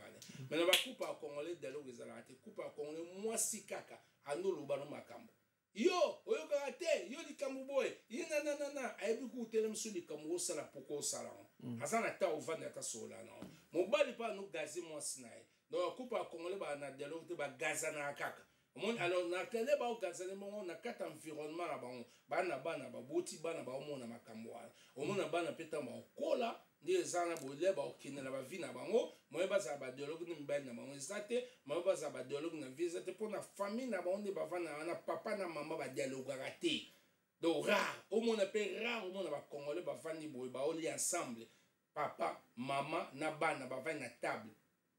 Mais on va couper à Congolais, dialogue, vous allez couper à Congolais, moi si kaka, à nous le ballon makambo. Yo, oyo karate, yo di kamboboy, yo nanana, ayebi ku telem sur di kambo sala poko sala. Azana ta ovanda ta sola non. Mobali pa no gazi moi sinaye. Donc coupe à Congolais ba na dialogue ba gazana kaka. Alors na kele ba gazana mo na kata environnement la bana ba boti bana ba mo na makambo ala. Omona bana peta ma kola ndi ezana bolé ba okine na ba vie na bango, mo ba za ba dialogue ni mbali na bango ezate, mo ba za ba dialogue na vie ezate pour na famille na bango ndi ba vana na papa na maman ba dialogue raté. Donc rare, omona pe rare, omona ba Congolais ba vani boy ba oli ensemble. Papa, maman na bana ba vani na table.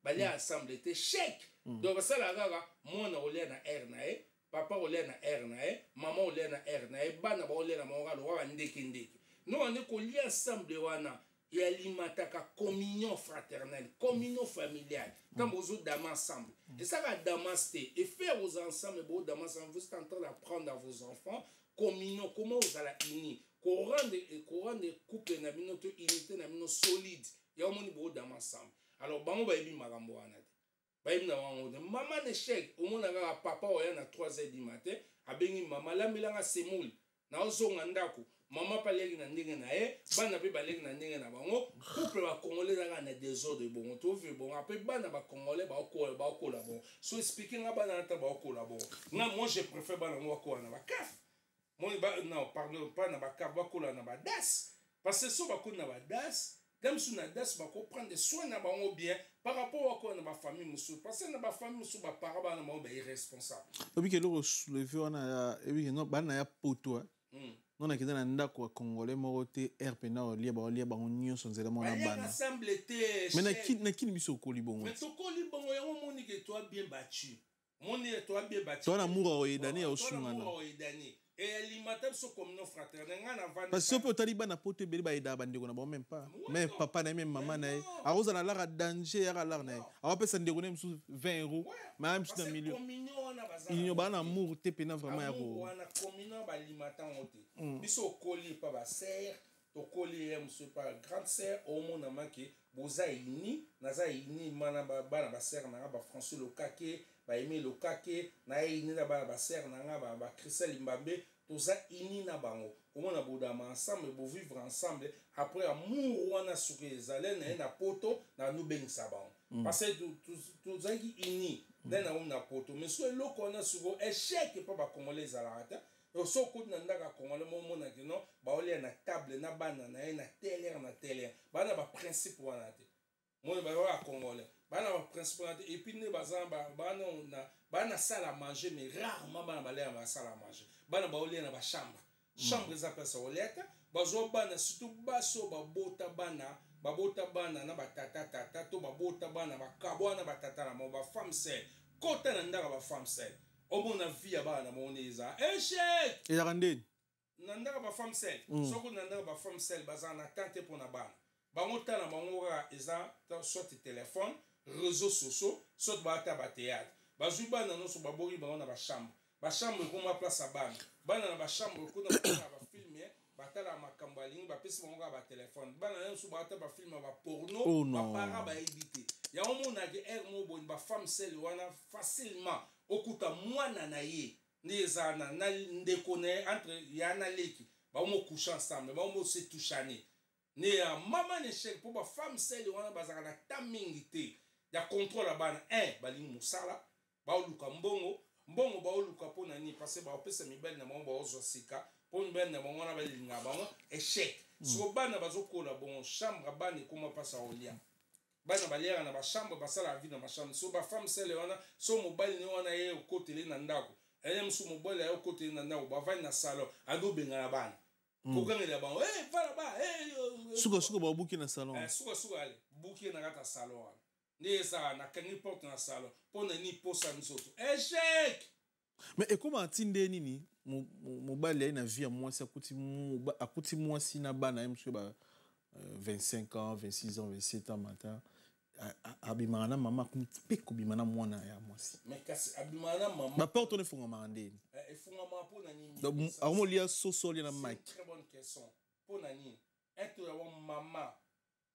Bali ensemble était chèque. Donc ça la gaga, mon olé na R na e, papa olé na R na e, maman olé na R na e, bana ba olé na monga lo wa ndeki ndeki. Nous on est collés ensemble wana, et alimentaka communion fraternelle, communion familiale. Quand vous êtes damas ensemble. Et ça va damaster et faire aux ensemble beau damas ensemble, vous êtes en train d'apprendre à vos enfants communion, comment vous allez unir, courant de couple na notre unité na notre solide. Il y a un monde beau damas ensemble. Alors, bango ba ebi makambo wana te. Ba ebi na wango de maman échec, au monde na papa oya na 3h du matin, abengi maman la melanga semouli. Na ozonga ndako, maman paleki na ndenge na e, bana pe baleki na ndenge na bango, couple ba congolais na désordre bon, to vu bon, après bana ba congolais ba okola bon. So speaking nga bana ta ba okola bon. Moi je préfère bana ngo okola na ba kaf. Moi non, pardon, pas na ba kaf ba okola na ba das. Parce que so ba ko na ba das. Comme si on a des prendre soin na bango bien par rapport à quoi na ba famille musu parce que na ba famille musu ba parents ba na bango ba irresponsable. Obi ke lo soulever wana ebi no ba na ya poto non na kidana ndako congolais moko te RP na olia ba nyonso nzela mona bana. Ensemble te. Mais na kini biso koli bongo. Mais to koli bongo yango moni ke toi bien battu. Moni toi bien battu. Toi na moura o edani ya osungana. Et alimentaire sont comme nos fraternels. Parce que peut taliban na pote beli ba ida bande ko na même pas. Mais papa na même maman na a roza na la danger ya la na. A pesa ndeko na 20 €. Même si na milieu. Il y a un amour te pena vraiment ya ko. On a communion ba alimentaire ote. Biso koli pa ba serre, to koli monsieur pa grande sœur au monde na manqué. Boza ini, naza ini mana ba ba serre na ba François Lokake. Ba aimé le kake na ini na ba serre na ba Christelle Mbambe toza ini na bango komona bodama ensemble bo vivre ensemble après amour wana suki ezale na poto na nubengisa bango parce que toza ki ini na poto mais so eloko wana suko échec pa ba congolais ezalaka te so ko na ndaka congolais mona ke non ba olia na table na bana na télé bana ba principe wana te moi ba congolais bana ba principe wana te et puis ne bazamba bana salle à manger mais rarement bana balé ba salle à manger bana ba olia na ba chambre za pesa oleta bazo bana surtout baso babota bana na batata to babota bana bakabwana batata na ba femme seule kota na ndaka ba femme seule omona vie ya bana moneza échec et randeni na ndaka ba femme seule soko na ndaka ba femme seule bazana tante pour na bana bango tala bango eza soit téléphone réseaux sociaux soit bata ba théâtre bazui bana no so babori bango na ba chambre kuma place bana na ba chambre kuna ba filmer batala makambo alingi ba pesi bango ba téléphone bana na so bata ba film ba porno ba para ba éviter ya omona ke mo bon ba femme seule wana facilement okuta mwana na ye nezana na ndekone entre yana leki ba mo coucher ensemble ba mo se touchane ne ya mama ne chèque pour ba femme seule wana bazaka na tamingité ya contrôle bana balingi musala ba oluka mbongo ba oluka pona ni parce que ba opesa mibali na bango ba ozo sika pona mibali na bango na balinga bango échec so bana bazokola bon chambre bana kuma pasa olia bana baliera na ba chambre basala vie na ma chambre so ba femme seule wana so mobali ne wana ye okotele na ndako msu mobali ye okotele na ndako ba va na salon ado benga na bana kokangela bango vala ba suka ba buki na salon suka ale buki na kata salon wana neza na kangi porte na salon pona ni posa nzoto échec mais et comment atinde nini mobali ya na vie ya mwasi akuti mwasi na bana msu ba 25 ans 26 ans 27 ans matin abimana mama kumpeko bimana mwana ya mwasi mais kasi abimana mama ba porte ne funga mandeni funga ma pona nini donc amo lia soso lia na mic très bonne question pona nini eto ya mama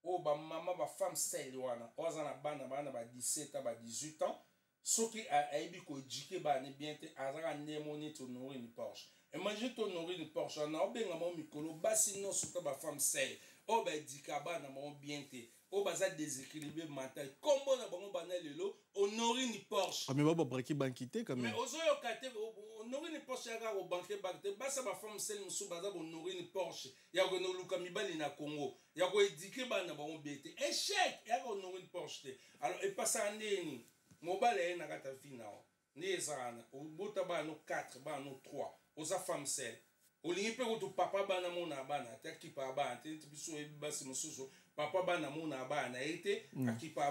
o ba mama ba femme seule wana ozana bana ba 17 ans ba 18 ans soki aibi ko jike ba ne bien te azaka ndemoni to nourrir ni Porsche imagine to nourrir ni Porsche na obenga mo mikolo basi no suta ba femme seule o ba dika ba na mo bien te o baza déséquilibré mental combo na bango bana lelo honorer ni Porsche mais baba braki bankité quand même mais ozoyo kate honorer ni Porsche ya ko banque banque basa ba femme seule musu baza honorer ni Porsche ya ko no luka mibali na Congo ya ko éduquer bana bango bete échec ya ko honorer ni Porsche te alors et passa ndeni mobile na kata finao nezana obota bana 4 bana 3 oza femme seule olingi pe ko papa bana mona bana te kipa bana te biso basi mususu papa bana mona bana ete akipa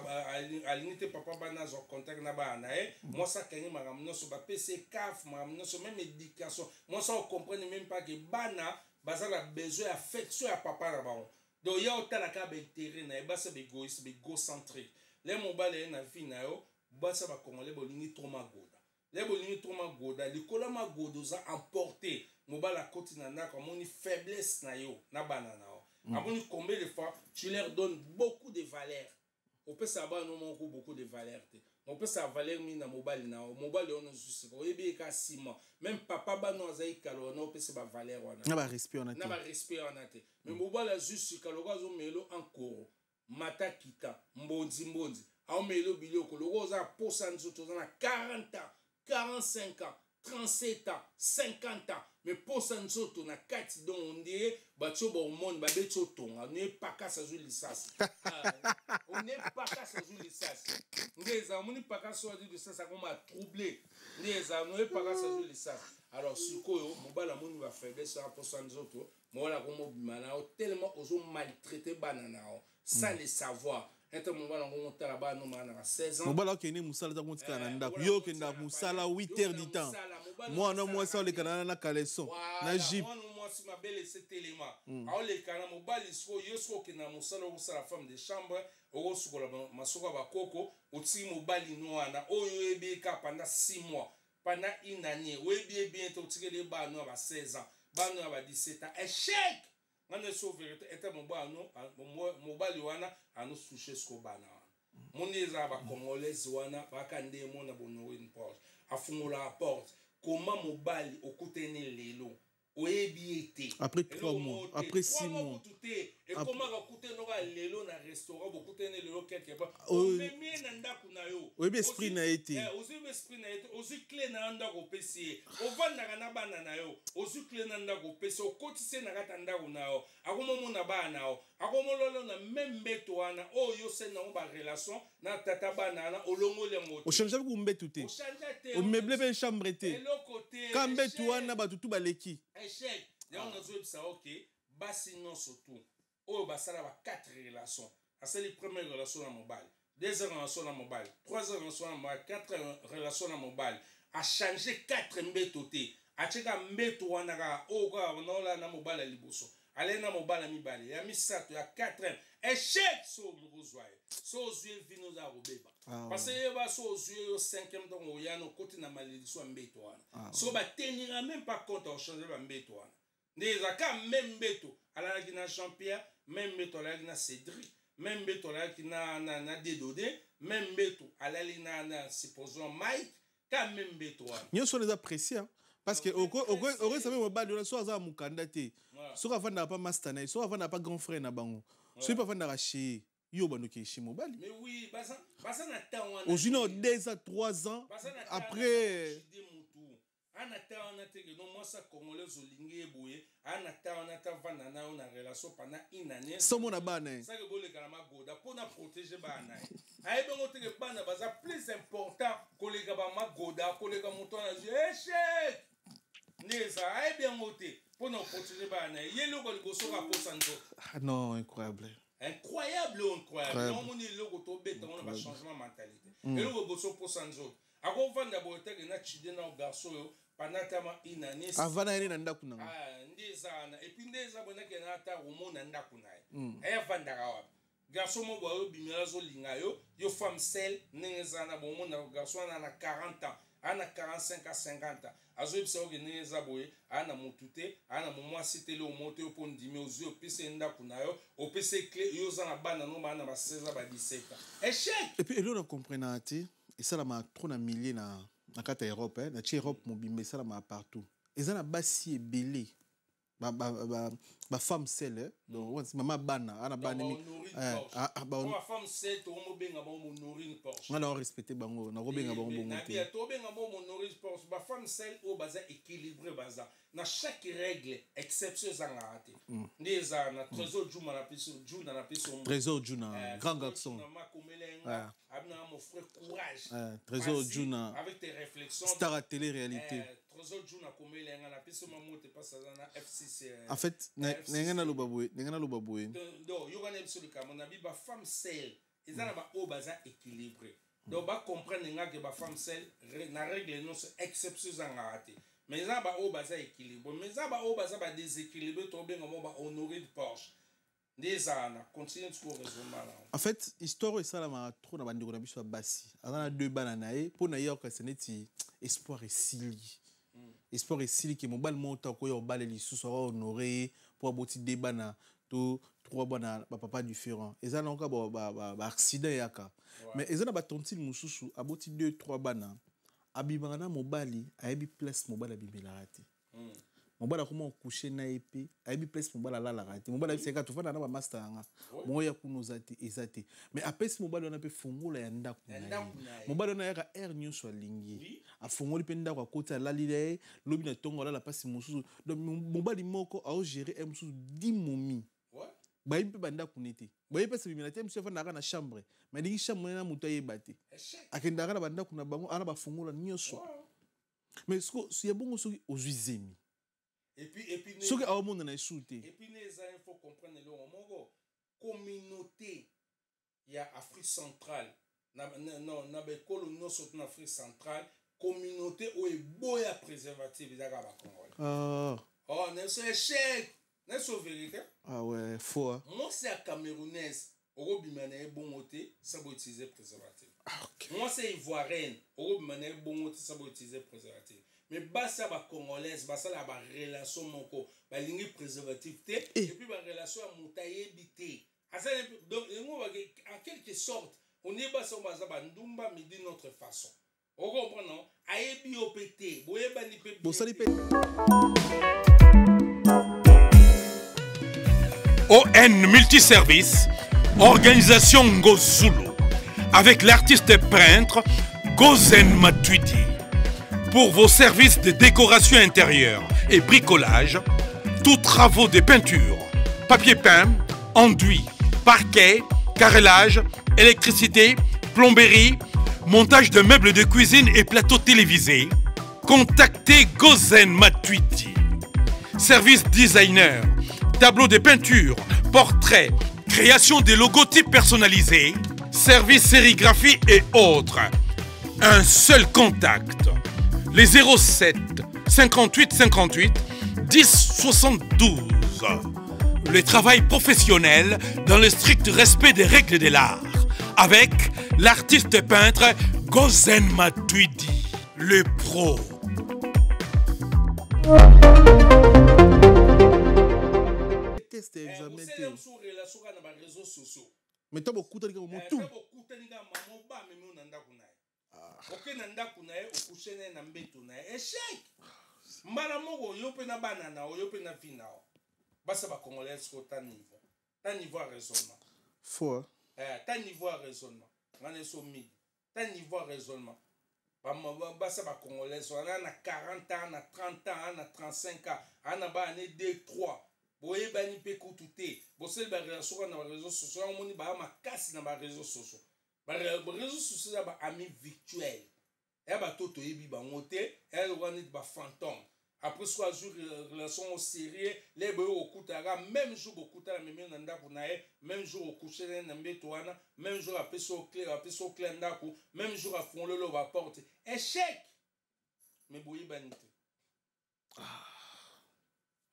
alingi te papa bana zo contact na bana moi ça kengi makamno so ba PC CAF makamno so même éducation moi ça on comprend même pas que bana bazala besoin affection à papa na bango donc ya otala ka ba intérêt na ba se égoïste be égocentrique les mobile na vie na yo basa ba congolais bolingi trop magoda les bolingi trop magoda likola magodo za emporter mobala koti na ndako amoni faiblesse na yo na banana amoni combien de fois tu leur donnes beaucoup de valeur on peut savoir non beaucoup de valeur on peut savoir valeur mi na mobali na mobali on juste ko ebi ka sima même papa ba no azai kalo na on peut savoir valeur wana na ba respect on a na ba respect on a mais mobali juste kalo zo melo encore mata kita mbonzi aomelo biloko loko za posa nzoto na 40 ans 45 ans 37 ans 50 ans mais posa nzoto na kati donc on dirait batio ba monde ba betio tonga ne pas ka sa zo lisasi on n'est pas ka sa zo lisasi ngeza moni pas ka so zo lisasi comme a troublé ngeza no pas ka sa zo lisasi alors sikoyo mobala moni va faiblesse à posa nzoto mola comme bimana tellement ozo maltraiter banana sans le savoir ete mobala ngo motala ba no mana 16 ans mobala okene musala ta kontika na ndako yo kenda musala 8h du temps mwana mwasi ole kana na kaleson na jeep mwana mwasi mabele cet élément ole kana mobali so yeso kena musala ko sala femme de chambre o sukola masoko ba koko oti mobali no wana oyo ebe ka pendant 6 mois pendant une année webi bien to tikele ba no ba 16 ans ba no ba 17 ans échec ngane so vérité était mobali wana anu souché sko bana moneza ba congolais wana bakande mona bonowe une porte afungola porte comment mobali okutene lelo Après 3 mois, après 6 mois. Et comment raconter lelo na restaurant beaucoup tene lelo quelque part. Même na ndako na yo. Oui, mais esprit na été. Ozu esprit na été, ozu clé na ndako pesi. Ovanda na bana na yo. Ozu clé na ndako pesi. Okotise na kata ndako na yo. Akomo na bana yo. Akomo lolo na même beto wana. O yo se na ba relation na tata bana na olongo le moto. O change ku mbetu te. O meuble be chambre te. Ka mbetu wana batutu baleki. Échec. On a joué ça, ok. Bassi non surtout. Oh, bah ça là, 4 relations. C'est les premières relations dans mon bal. 2 relations dans mon bal. 3 relations dans mon bal. 4 relations dans mon bal. A changé 4 mbetoté. A cheka mbeto wanaka. Oh, quoi, on a là dans mon bal à liboso. Allez dans mon bal à mi bal. Il y a mis ça, il y a 4 ans. Échec, so nous rejoignent. So aux yeux, vino za robeba. Parce que il va so aux yeux, 5e temps, il y a nos côtés dans malédiction mbeto wana. So ba tenir même pas compte au changer ba mbeto wana. Nezaka même beto ala na Jean-Pierre, même beto ala na Cédric, même beto ala na Dédodé, même beto ala na supposons Mike, ka même beto. Nous sommes les appréciés parce que au ça même ba de la soir za mukanda te. So ka vanda pas master so ka vanda pas grand frère na bango. So pas vanda raché yo bano ke chez mobile. Mais oui, basa na temps wana. Au junior 2 à 3 ans après Anata on a tege non moi ça congolais olingi eboye anata on a ta vanda na una relation pendant une année somo na bana ça que bole kana magoda pour na protéger bana ay ben tege bana baza plus important kolega ba magoda kolega moto na échec neza ay bien moté pour na protéger bana yelo ko liboso ka posanzo non incroyable non mon logo to beta on a changement mentalité et le liboso posanzo ako vanda bote na chide na garçon panatama inane avana ene na ndaku na ndezana et puis ndeza bona ke na ta romona ndaku na e vanda kawa garçon mo bo bimela zo linga yo femme seule ndezana bo mona garçon na 40 ans ana 45 à 50 ans azo biso ke ndeza boye ana mutute ana mo cité le monte pour ndimi aux yeux pese ndaku na yo o pese clé yo za na bana no bana ba 16 ba 17 ans échec et puis elona comprendre ati et ça la ma trop na millier na kata Europe na chi Europe mobimbe ça la ma partout et ça na basi ebelé ba femme seule donc maman bana ana bana mi ba femme seule to mo benga ba mo nourrir Porsche on a respecté bango na robenga bango bongo te na to benga ba mo nourrir Porsche ba femme seule au baza équilibré baza na chaque règle exception zanga ate ndeza na trésor juma na piso juna na piso trésor juna grand garçon abna mon frère courage trésor juna avec tes réflexions star à télé réalité trésor juna komelenga na piso mamote passa na FCC en fait nengana lo baboué donc yo kana biso ka mon abi ba femme seule ezana ba o baza équilibré donc ba comprendre nga que ba femme seule na règle non c'est exception zanga ate mais ça ba o baza équilibré mais ça ba o baza ba déséquilibré to benga mo ba honorer de Porsche ndezana continue to raisonnement là en fait histoire ça la ma trop na bandeko na biso basi azana 2 bana nae pour na yoka seneti espoir esili espoir esili ke mobile monta ko yo balé lisusu honorer pour aboti débat na to 3 bana ba papa différent ezana onka ba accident yaka mais ezana ba tontile mususu aboti 2 3 bana abibana mobali ayebi place mobali abibela rate mobala comment coucher na épée ayebi place mobala la rate mobala c'est ka to fana na ba master nga moya kuno zati ezate mais après ce mobala on a pe fungola ya ndaku mobala na yaka air nyonso alingi afungoli pe ndaku akota la lile lobi na tongola la passe mususu donc mobali moko a gérer un mususu 10 momi ba yimpe banda kunete ba yimpe se bimela tem sefa na chambre mais dingi chambre na muto yebate akenda na banda kuna bango ana ba fungola nyonso mais ce y a bon so ozuzemi et puis ce que au monde na shooté et puis les il faut comprendre le mongo communauté ya Afrique centrale na be colonie surtout en Afrique centrale communauté o e boya préservatif da ba Congolais oh ne c'est échec n'est-ce vérité ah ouais faux hein? Moi c'est à camerounaise au bimane bon côté ça va utiliser préservatif moi c'est ivoirienne au bimane bon côté ça va utiliser préservatif mais basa ba congolaise basa la ba relation moko ba lingi préservatif té et puis ba relation à moutaye bité donc en quelque sorte on est basa ba ndumba mais d'une autre façon On comprend non? Ayebi opété, boyeba ni pe. ON Multiservice, organisation Ngozulu, avec l'artiste peintre Gozen Matuidi. Pour vos services de décoration intérieure et bricolage, tous travaux de peinture, papier peint, enduit, parquet, carrelage, électricité, plomberie, montage de meubles de cuisine et plateaux télévisés, contactez Gozen Matuidi. Service designer, tableau de peinture, portrait, création de logotypes personnalisés, service sérigraphie et autres. Un seul contact. Les 07 58 58 10 72. Le travail professionnel dans le strict respect des règles de l'art. Avec l'artiste peintre Gozen Matuidi, le pro. Test examen. Mais tu as beaucoup de gens qui ont mbala moko yo pe na banana yo pe na vina basa ba congolais ko ta niveau à raisonnement faux ta niveau à raisonnement ngane so mi ta niveau à raisonnement basa ba congolais on a 40 ans na 30 ans na 35 ans ana ba ne 2 3 boye bani pe kututé bosel ba relation na réseaux sociaux on moni ba makasi na ba réseaux sociaux ba amis virtuels et ba toto yebi ba ngote elle wana ba fantôme après soit jour relation au sérieux les boyo okutara même jour okutara même na ndako na e même jour okucher na mbeto wana même jour après so clé ndako même jour afon le ba porte échec mais boye banite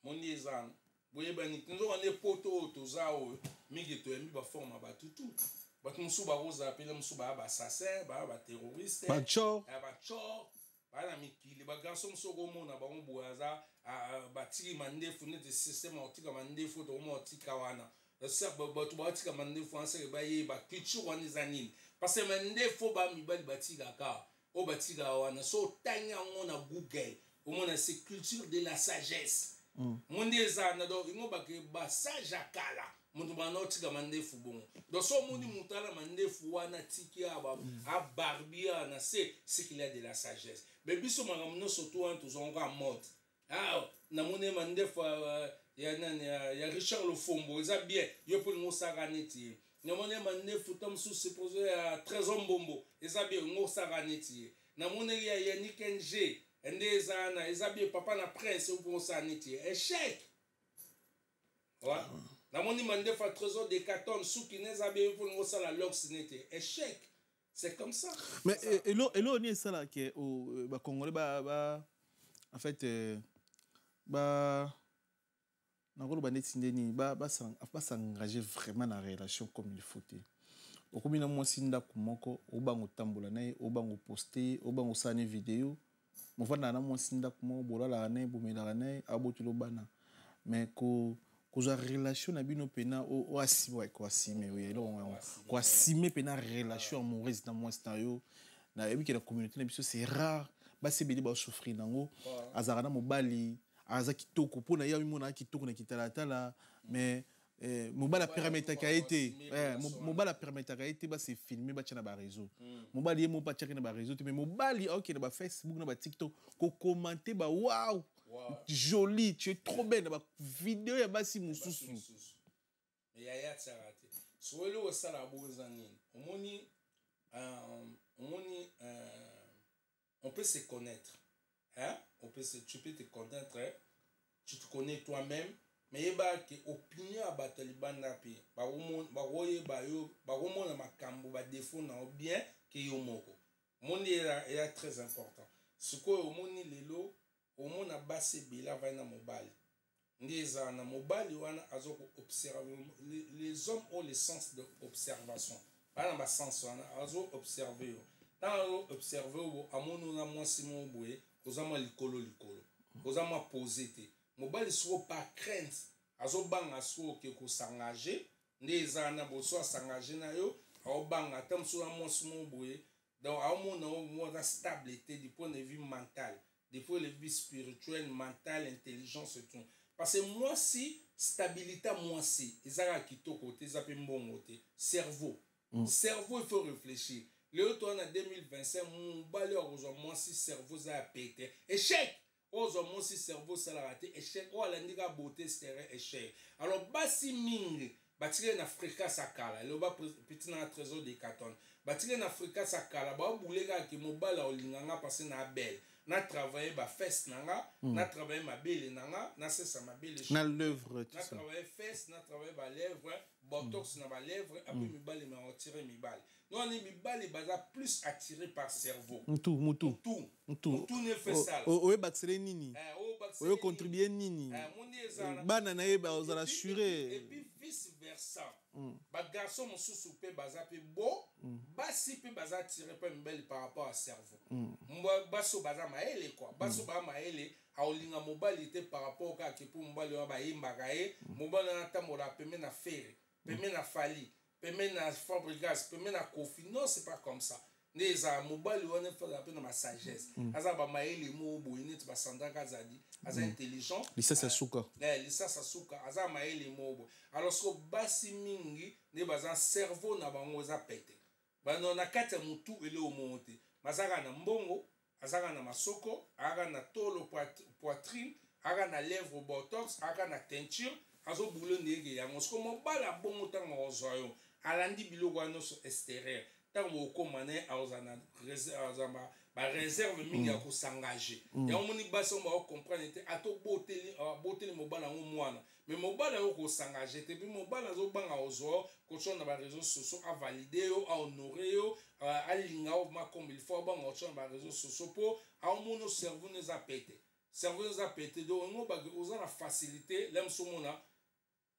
mon yezan boye banite nous on est poto to zao migi to emi ba forme ba tutu bat musuba rosa apela musuba ba assassin ba terroriste ba chor bana mikili ba garçon soko mona ba mboaza ba tiki mandefu ne de système otika mandefu to mo otika wana ser ba to ba otika mandefu anse ba ye ba culture wana zanini parce que mandefu ba mi bali batika ka o batika wana so tanya ngona google o mona c'est culture de la sagesse mondeza na do ngo ba ke ba sage akala muntu banotika mandefu bongo donc so mundi mutala mandefu wana tiki aba a barbia na c'est qu'il y a de la sagesse mais biso mangamno surtout en tous on mode na mone mandefu ya Richard Lofombo eza bien yo pour ngo saganeti na mone mandefu tam sous supposé à Trésor Mbombo eza bien ngo saganeti na mone ya Yannick NG ndeza na eza bien papa na prince pour saneti échec ouais. Na moni mande fa trésor de 14 sous qui n'est abé pour nous ça la lox n'était échec. C'est comme ça. Mais et là on est ça là que au ba congolais ba en fait ba na ko ba netindeni ba s'engager vraiment dans la relation comme il faut. Au comme na mo sinda kumoko o bango tambola na o bango poster o bango sane vidéo mo fa na mo sinda kumoko bolala na bomela na abotulo bana mais ko koza relation na bino pena o asime ko asime oui ko asime pena relation amoureuse na moi yo na yebi que la communauté na biso c'est rare ba se beli ba souffrir nango azara na mobali aza kitoko pona ya mona kitoko na kitalatala mais mobala permettre ka été mobala permettre ka été ba se filmer ba tchana ba réseau mobali yemo pa tchana ba réseau mais mobali OK na ba Facebook na ba TikTok ko commenter ba waouh joli, tu es trop belle. La vidéo est basi mususu. Mais yaya tsarate. Swelo sala bozani. On peut se connaître. Hein? Tu peux te connaître. Tu te connais toi-même. Mais il y a des opinions à Bataliban napi. Ba na makambo ba défaut na bien que yo moko. Moni est très important. Ce que moni lelo omona base bila vaina mobali ndeza na mobali wana azoko observer les hommes ont le sens de observation bana ba sens wana azo observer dans observer amono na mwasi mo boye kozama likolo kozama posete mobali so pas crainte azo banga so ke ko s'engager ndeza na boso s'engager na yo au banga tam so na mwasi mo boye Donc, à un moment, on a stabilité du point de vue mental, du point de vue spirituel, mental, intelligence et tout. Parce que moi, si, stabilité, moi, si, ils ont quitté côté, ils ont bon côté. Cerveau. Cerveau, il faut réfléchir. Le autre, en 2025, mon balai, moi, si, cerveau, ça a pété. Échec! Moi, si, cerveau, ça a raté. Échec. Oh, la niga beauté, c'était échec. Alors, basi ming. Batire na Afrika sakala le ba petit na trésor de carton batire na Afrika sakala ba boulega ki mobala olinganga passer na belle na travailler ba fesse nanga na travailler ma belle nanga na sesa ma belle na lèvre na travailler fesse na travailler ba lèvre botox na ba lèvre après mi balle me retirer mi balle non ni mi balle baza plus attiré par cerveau tout ne fait ça o batire nini o contribuer nini bana na eba os assurer et puis vice versa ba garçon mon sous pe baza pe beau basi pe baza tiré par mi balle par rapport à cerveau baso baza maele quoi baso ba maele aolinga mobali te par rapport à que pour mobali ba yimba kae mobali na tamola peme na faire peme na fali peme na Fabregas peme na Kofi non c'est pas comme ça neza mobali wana fa la pena ma sagesse aza ba maele mo boyine tu ba sandaka zadi aza intelligent lisa sasuka lisa sasuka aza maele mo bo alors so basi mingi ne baza cerveau na bango za pété bano na kata mutu ele o monte mazaka na mbongo azaka na masoko aga na tolo poitrine aga na lèvre botox aga na teinture azo boule ndege ya mosko mobala bongo tango ozoyo alandi biloko wana so extérieur tango okomane azana réserve mingi ya ko s'engager ya omoni baso ba comprendre te ato boteli mobala ngo mwana mais mobala yo ko s'engager te bi mobala zo banga ozo ko chona ba réseaux sociaux a valider yo a honorer yo a linga o ma comme il faut banga o chona ba réseaux sociaux po a omono cerveau nous a pété do ngo ba oza na facilité lem somona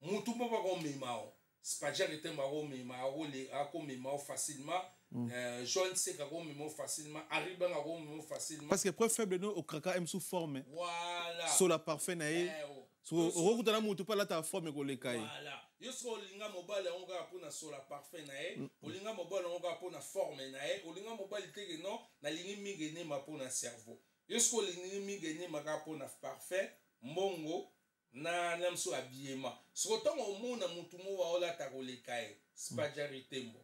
mutu mo ba ko memao Spadja était maro le ako memao facilement Joël sait kako memao facilement arriba ngako memao facilement parce que preuve faible no au kraka em sous forme voilà so la parfait na ye so roku tana mutu pa la ta forme ko le kai voilà yoso linga mobile onga pona so la parfait na ye olinga mobile onga pona forme na ye olinga mobile teke non na lingi mingi ne ma pona cerveau yoso lingi mingi ne ma pona parfait mbongo na namso habillement soto mona mutu mo wa ola ta kolekae Spadjari Tembo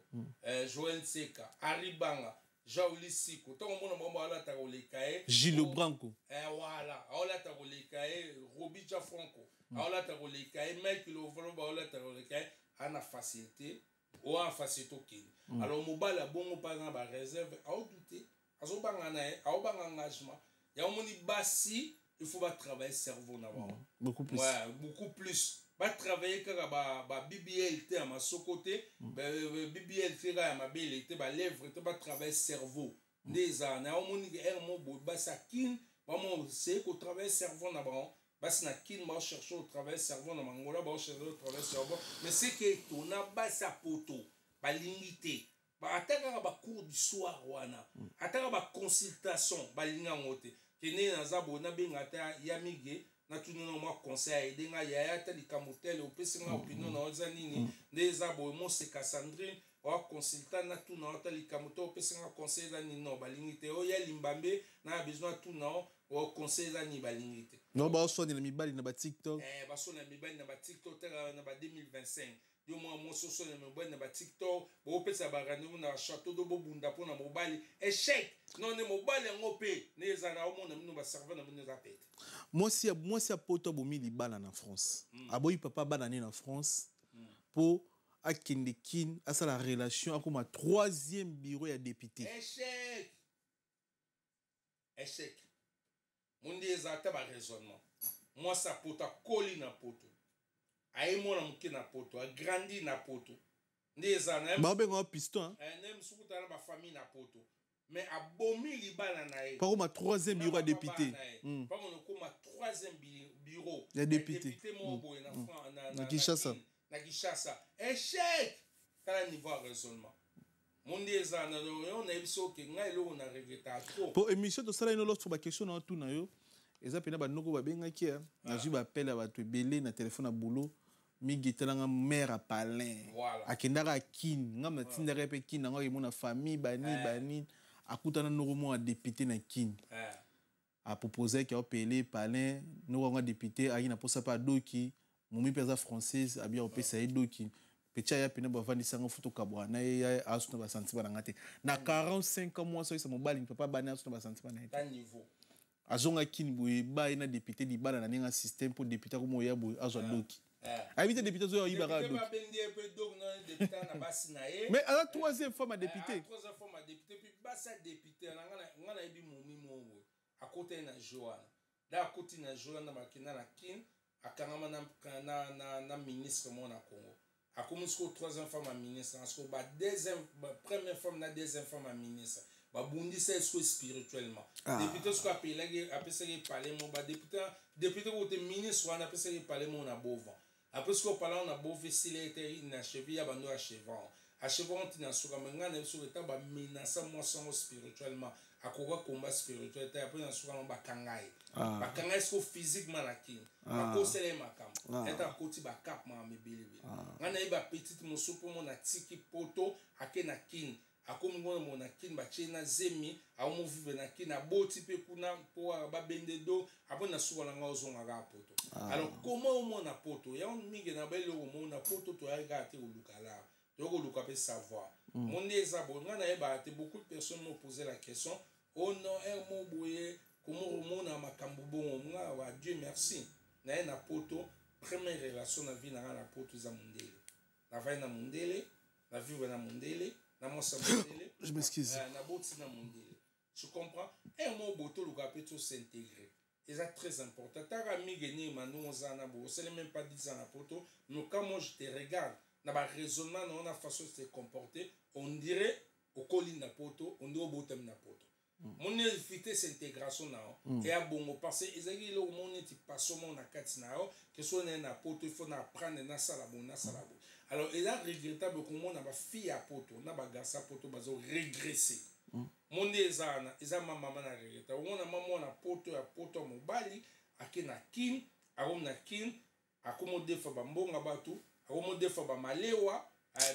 Joël Seka Aribanga Jauli Siko to mona mo ola ta kolekae Gilles Branco voilà ola ta kolekae Robija Franco ola ta kolekae Michael Ovolo ba ola ta kolekae ana facilité ou en facilité kin alors mobala bongo par exemple ba réserve a douter azo banga na a banga engagement ya moni basi il faut pas travailler cerveau d'abord. Beaucoup plus. Ouais, beaucoup plus. Pas travailler quand ba BBLT à ma côté, BBLT à ma BLT, ba lèvre, pas travailler cerveau. Des années, on moni mo ba sakin, ba mo c'est qu'on travaille cerveau d'abord. Ba na kin ba chercher au travail cerveau na mangola ba chercher au travail cerveau. Mais c'est que ton na ba sa poto, ba limité. Ba ataka ba cours du soir wana. Ataka ba consultation, ba linga ngote. Kene na zabo na bengata yamige na tuno mo conseil denga ya ta likamotele opesinga opinion na ozanini ne zabo mo se Cassandrine o consultant na tuno ta likamoto opesinga conseil za nino balingite o ya limbambe na besoin tuno o conseil za ni balingite no ba so ni mibali na ba TikTok ba so na mibali na ba TikTok na ba 2025 yo mo so na mibali na ba TikTok bo pesa ba rendez-vous na château de Bobunda pona mobali échec non ne mobali ngopé ne zana o mona mino ba serveur na mino za pete moi si a poto bomi libala na France aboyi papa bana né na France pour akende kin asa la relation akoma troisième bureau ya député échec mundi ezata ba raisonnement moi sa poto koli na poto aye mona muke na poto a grandi na poto ndezana ba benga piston nem sukuta na ba famille na poto mais abomi libala na ye pas comme troisième bureau à député pas comme troisième bureau ya député mo boy na France na Kinshasa échec kala niveau raisonnement monde ezana on a biso ke ngai lo na regretta trop pour émission to sala ino l'autre ba question na tout na yo eza pena ba noko ba benga ki na ju ba appel ba to belé na téléphone na boulot mi gitelanga mère à Palin voilà akendaka kin ngam na tindere pe kin ngo imona famille bani akutana noromo a député na kin a proposé qu'il a appelé palin noromo député a ina posa pa doki mumi pesa française a bien opesa doki pecha ya pena ba vandi sanga futo kabwa na ya asuna ba santi ba ngate na 45 mois so isa mobali papa bana asuna ba santi ba na ta niveau azonga kin boye ba ina député di bana na ninga système pour député ko moya boye azwa doki habité député zo ibara doki mais à la troisième fois ma député troisième fois ma député puis basa député ngana ebi momi mongo à côté na Joana da côté na Joana makina na kin akangama na ministre mon na Congo a commencé troisième fois ma ministre en ba deuxième première fois na deuxième fois ma ministre ba bundi c'est spirituellement député ce qu'on appelle parler mon ba député côté ministre on appelle ça parler mon na bovan après ce qu'on parle on a bové s'il était inachevé ya bando achevant tina suka mengana sur état ba menacer moi sans spirituellement akoka combat spirituel après na suka ba kangai ce physiquement la kin ba kosele makam eta koti ba cap ma mebelebe ngana iba petite mosopo mon na tiki poto akena kin akomungo mon kin ba chena zemi aomo vive na kin aboti pe kuna po ba bendedo après na suka na ngozonga ga poto alors comment au mon na poto ya on mingi na bele au mon na poto to ya ga te ulukala donc on doit savoir mon désabonnement on a beaucoup de personnes m'ont posé la question oh non mon boye comment on a makambo bon moi Dieu merci na poto première relation na vie na poto za mondele na vai na mondele na vie na mondele na mosa mondele je m'excuse na boti na mondele je comprends mon boto le peut tout s'intégrer et c'est très important ta ami gagner manu za na bo c'est même pas 10 ans na poto mais quand moi je te regarde na ba raisonnement na on a façon de se comporter on dirait au colline na poto on dirait au bottom na poto mon éviter cette intégration na et à bon parce que ezali le mon eti passomo na kati na que soit na poto il faut na prendre na sala bon alors il est regrettable que mon na ba fille à poto na ba garça poto bazo régresser mon ezana maman na regretta on na maman na poto ya poto mobali akena kin na kin accommodé fa bambonga batu akomo defa ba malewa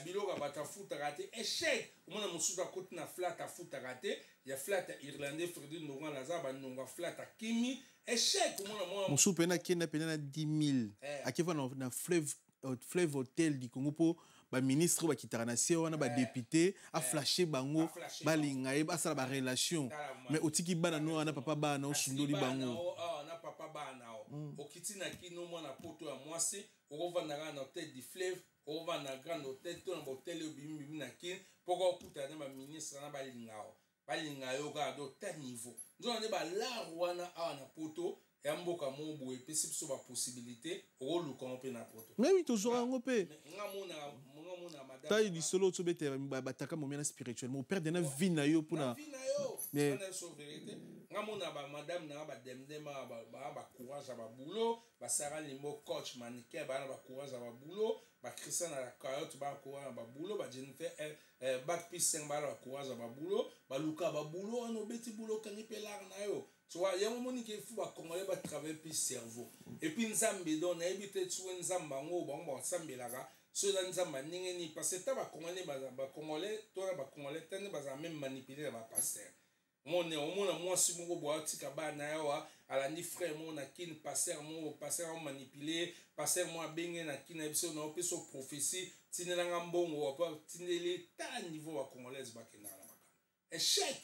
biloka batafuta kate échec omona mususu akoti na flat afuta kate ya flat irlandais Freddy Nonga laza ba nonga flat kimi échec omona moi mususu pena kenda pena na 10 000 akiva na fleuve hotel di Congo po ba ministre ba kitara na sio wana ba député a flashé bango balinga e ba sala ba relation mais otiki bana no na papa bana osundoli bango na papa bana okiti na kino mwana poto ya mwasi okovanda na hôtel du fleuve okovanda na grand hôtel to na hôtel bimbi na kin poko okuta na ba ministre na balinga yo ka do ta niveau nzo na ba la wana na poto ya mboka mobo et puis c'est la possibilité au luka na poto mais oui toujours en opé ngamona madame ta il solo to bete bataka momena spirituellement perdre na vie na yo pona mais na vérité ngamona ba madame na ba demdema ba courage ba boulot ba Sarah Limbo coach mannequin ba courage ba boulot ba Christian na carotte ba courage ba boulot ba Jennifer back piece ba courage ba boulot ba luka ba boulot no beti boulot kangi pelar na yo. Tu vois, il y a un moment qui faut Congolais va travailler plus cerveau. Et puis Nzambe donne éviter tu Nzamba ngo bon Nzambe là ceux Nzamba n'ingénie parce que ta Congolais ba Congolais toi ba Congolais tane ba même manipuler ba pasteur. Mon moi si mon bois tika ba na wa ala ni frère mon na kin pasteur on manipuler pasteur moi benga na kin na biso na opeso prophétie tinelanga mbongo pa tinele ta niveau wa Congolais ba kena la maka. Échec.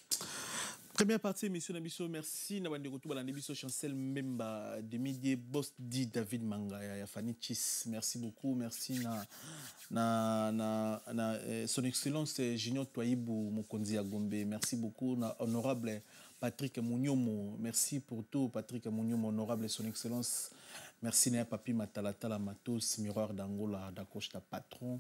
Première partie, émission Nabiso, merci. Nabande Retour à Nabiso Chancel Memba, Demidier Boss dit David Manga, Fanny Chis. Merci beaucoup. Merci son excellence Junior Toyibou Mokonzi Agombe. Merci beaucoup. Honorable Patrick Mouniomo. Merci pour tout, Patrick Mouniomo, honorable son excellence. Merci Naya Papi Matalatala Matos, Miroir d'Angola, d'accroche ta patron.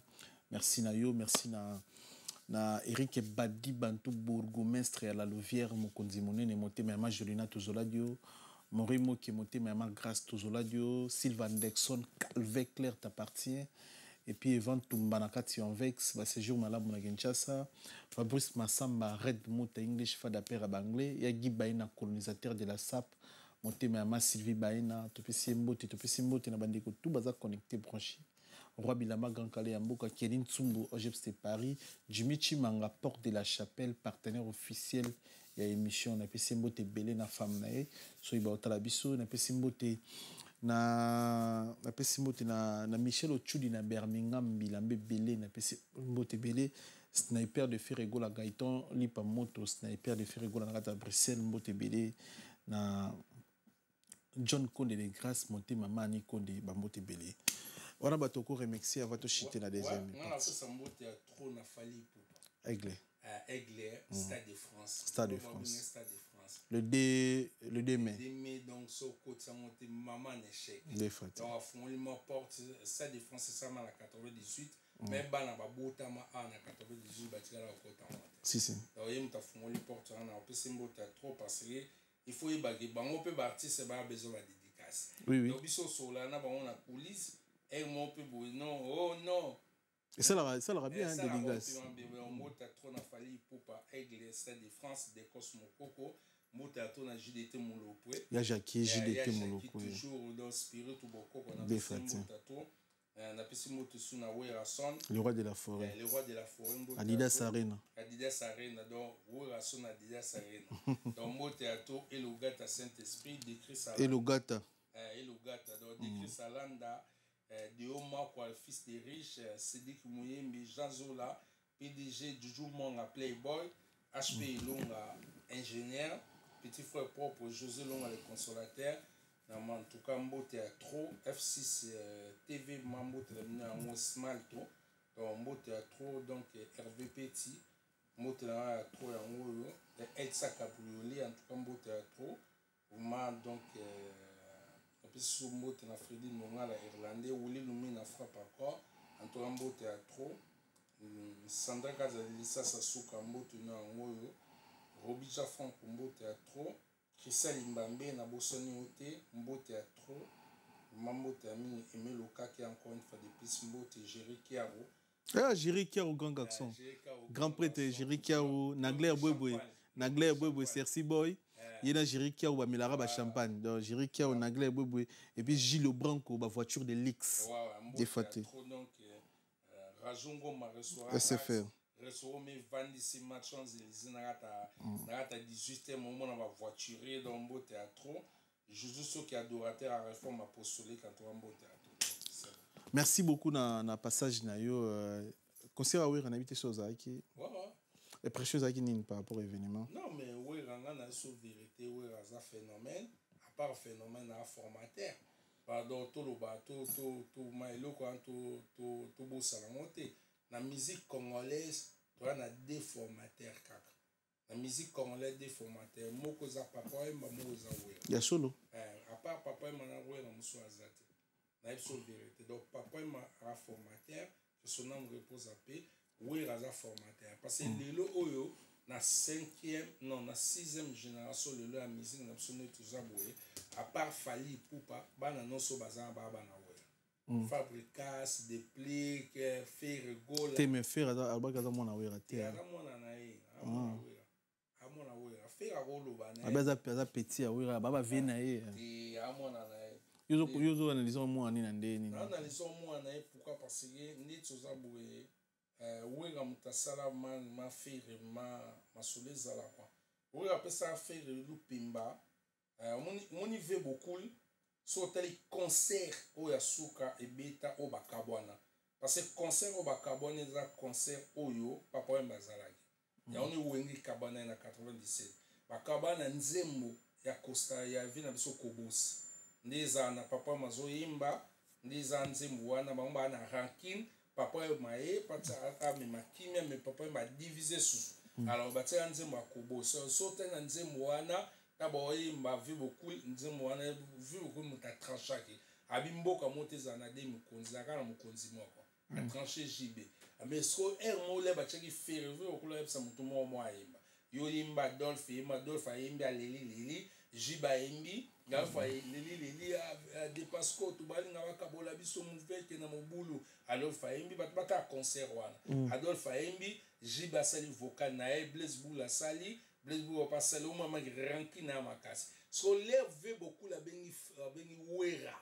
Merci Nayo, merci na Eric Badi Bantou bourgmestre à la Louvière Mokonzi Monene monté ma Jolina Tozoladio Morimo qui monté ma Grâce Tozoladio Sylvain Dexon Calvé Claire t'appartient et puis Evan Tumbanakati en Vex va séjour malade na Kinshasa Fabrice Massamba Red Mota English fada père anglais ya Guy Baina colonisateur de la SAP monté ma Sylvie Baina topesi mbote na bandeko tout baza connecté branché Roi Bilama Gankale Yamboka, Kéline Tsumbo, OGEPS de Paris, Jimmy Chimanga, Porte de la Chapelle, partenaire officiel, il y a émission, on a PC Mbote Belé na femme nae, so iba otalabiso, on a PC Mbote na Michel Ochudi na Birmingham, Bilambe Belé, na PC Mbote Belé, sniper de Ferrego la Gaëtan, Lipa Moto, sniper de Ferrego la Rata Bruxelles, Mbote Belé, na John Konde de Grâce, monté maman Ani Konde, Bambote Belé. On a batoko remixé avant de chiter la deuxième. On a fait ça mbote trop na fali pour Aigle. Aigle, Stade de France. Stade de France. Stade de France. Le 2 mai. Le 2 mai, donc, so côté ça monte maman échec. Des fois. Donc, à fond, il m'apporte Stade de France, c'est ça, en 98. Mais ban na babota ma en 98, batika la côté en. Si. Donc, il m'a fond, il porte en a PC mbote trop parce que il faut y baguer. Bango peut partir, c'est pas besoin de dédicace. Oui. Donc, biso solana, on a police. Et mon peu non, oh non. Et ça l'aura bien, hein, dédicace. On monte à trop na fali pour pas Aigle, Stade de France, des Cosmocoko. Monte à trop na JDT Molopoué. Il y a Jackie, JDT Molopoué. Toujours dans Spirit ou Boko. On a passé on a passé moto sur na Werason. Le roi de la forêt. Le roi de la forêt. Adidas Arena. Adidas Arena. Donc, Werason Adidas Arena. Donc, monte à trop et le gars à Saint-Esprit, décrit ça. Et le gata. Et le gars, donc, décrit ça landa. De Omar, quoi, fils des riches, Sédic Mouyembi, Jean Zola, PDG du Joumon à Playboy, HP Longa, ingénieur, petit frère propre José Longa, le consolateur, en tout cas, Mbote à trop, F6 TV, Mambote, le Smalto, donc Mbote à trop, donc Hervé Petit, Mbote à trop, en haut, Elsa Cabrioli, en tout cas, Mbote à trop, donc, et puis sous mot na Freddy Nonga la irlandais ou les lumina frappe encore Antoine Mbote à trop Sandra Kazalisa Sasuka Mbote na ngoyo Robija Franck Mbote à trop Christelle Mbambe na Bosoni Ote Mbote à trop Mambote a mis Aimé Loka qui encore une fois depuis Mbote Jerry Kiaro. Ah, Jerry Kiaro, grand garçon. Grand prêtre Jerry Kiaro, Nagler Bwebwe, Cercy Boy. Il y a Jerry Kiaro, Bamilara, Champagne. Donc, Jerry Kiaro, Nagler Bwebwe. Et puis Gilles Branco, voiture de l'X. Des fois. Donc, Rajongo m'a reçu. SFR. Reçu, mais Vandisi Machons, ils n'ont 18e moment, on va voiturer dans le théâtre. Jésus, ceux qui adorateurs à réforme apostolique quand on va au théâtre. Merci beaucoup dans le passage. Conseil à vous, on a évité choses qui. Les précieuses à qui n'y par rapport à l'événement. Non, mais oui, on a une vérité, oui, on a un phénomène, à part phénomène à formateur. Pardon, tout le bateau, tout maïlo, tout beau salamoté. La musique congolaise, tu as des formateurs. La musique congolaise, des formateurs. Moko za papa et maman za oué. Il y a solo. À part papa et maman oué, on m'a azate. La vérité. Donc, papa et maman formateur, que son nom repose à paix. Oui, raza formateur. Parce que les lots oyo, na 5e, non, na 6e génération, le lot à musique, n'a absolument tout ça, à part Fali Poupa, bana non so bazan baba na oué. Fabricas, déplique, faire rigole. Te me faire, alba gaza mona oué raté. Gaza mona na e, amona oué. Faire à rolo bana. Abaza petit à oué, baba vena e. Et amona na e. Yozo analysons moi ani nande ni. Analysons moi na e, pourquoi parce que ni tout ça boué. Oui, la mutasala ma faire ma soleza la quoi. Oui, après ça faire le pimba. Mon niveau beaucoup. Sur tel concert au Yasuka et Beta au Bakabwana. Parce que concert au Bakabwana est un concert au Yo, papa et Mazalagi. Il y a un Wengi Kabana en 97. Bakabana Nzembo, ya Costa, ya Vina Biso Kobos. Neza na papa Mazo Yimba, Neza Nzembo wana, Bamba na ranking. Papa et Maé, Pata Ame Makimia, mais papa m'a divisé sous. Alors, Bata Nzembo à Kobos. Sauter Nzembo wana. D'abord, il m'a vu beaucoup, vu beaucoup de tranchées. Abimbo, comme on dit, on a dit, on tranché JB. Mais ce qu'on a mot là, qui fait rêver au club, ça m'a tout le monde. Yolimba, Dolph, Imba, Lili, Jiba, Imbi, Galfa, Lili, Depasco, Tubali, Navakabola, Bisso, Mouvet, qui est dans mon boulot. Alors, Faimbi, Bata, concert, Adolphe Imbi, Jiba, Sali, vocal, Nae, Blaise Boula, Sali. Blaise Boula, parce que l'homme m'a ranki na ma casse. Ce qu'on lève beaucoup la bengi Ouera.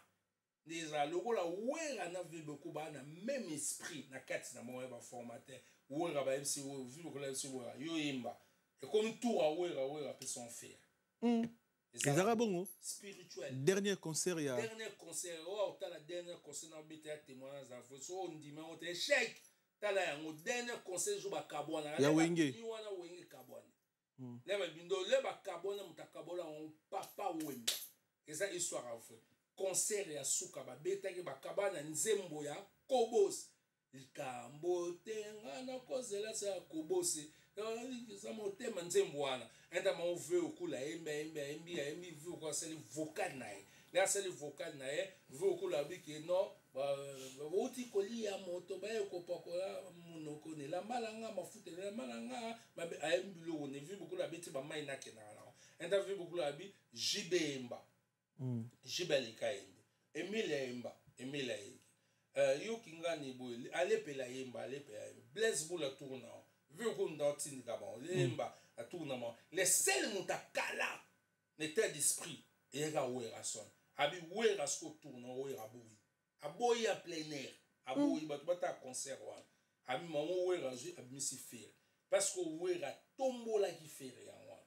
déjà lokola wera na vie beaucoup ba na même esprit na kati na mo ba formateur wera ba MC vu lokola MC wera yo imba et comme tout a wera peut s'en faire ezaka bongo spirituel dernier concert ya dernier concert oh tala dernier concert na beta témoignage za so on dit mais on échec tala yango dernier concert jo ba kabwana ya wenge ni wana wenge kabwana leba bindo leba kabwana mutakabola on papa wemba eza histoire à vrai concert ya suka ba beta ke ba kabana nzembo ya kobos likambo tenga na kozela sa kobose za motema nzembo wana enda ma veut okula embi vu ko seli vocal nae la seli vocal nae vu okula biki no ba oti kolia moto ba ko pakola munoko ne la malanga mafuta la malanga ba embi lo ne vu beaucoup la beti ba mai na kenala enda vu beaucoup la bi jibemba jibeli kaende emile yo kingani boy alepela yemba blaise boula tournant vu qu'on dantine gabon lemba a tournament les seuls mutakala n'était d'esprit et ga wera son abi wera sko tournant wera boui aboyi à plein air aboyi bata concert wa abi maman wera ji abi misi faire parce que wera tombola qui fait rien wa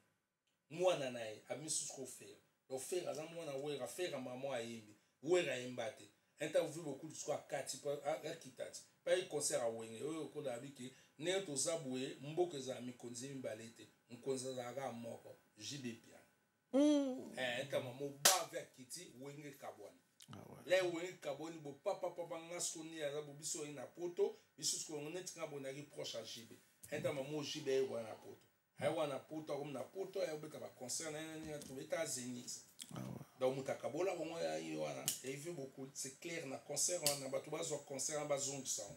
moi nanae abi misi sko faire donc faire azam mwana wera faire maman ayembi wera embate interview beaucoup de soit 4 à kitati pas un concert à wenge o ko da biki ne to zabwe mboke za mi konzimi balete nkonza za ga moko jibe piano entama mo ba avec kiti wenge kabwana le wenge kaboni bo papa ngasko ni ya bo biso ina poto biso ko ngene tinga bona ki proche à jibe entama mo jibe wana poto wana poto comme na poto ya beta ba concert na to beta zenith donc mutakabola bongo ya wana et vu beaucoup c'est clair na concert on a batuba zo concert en bazong sound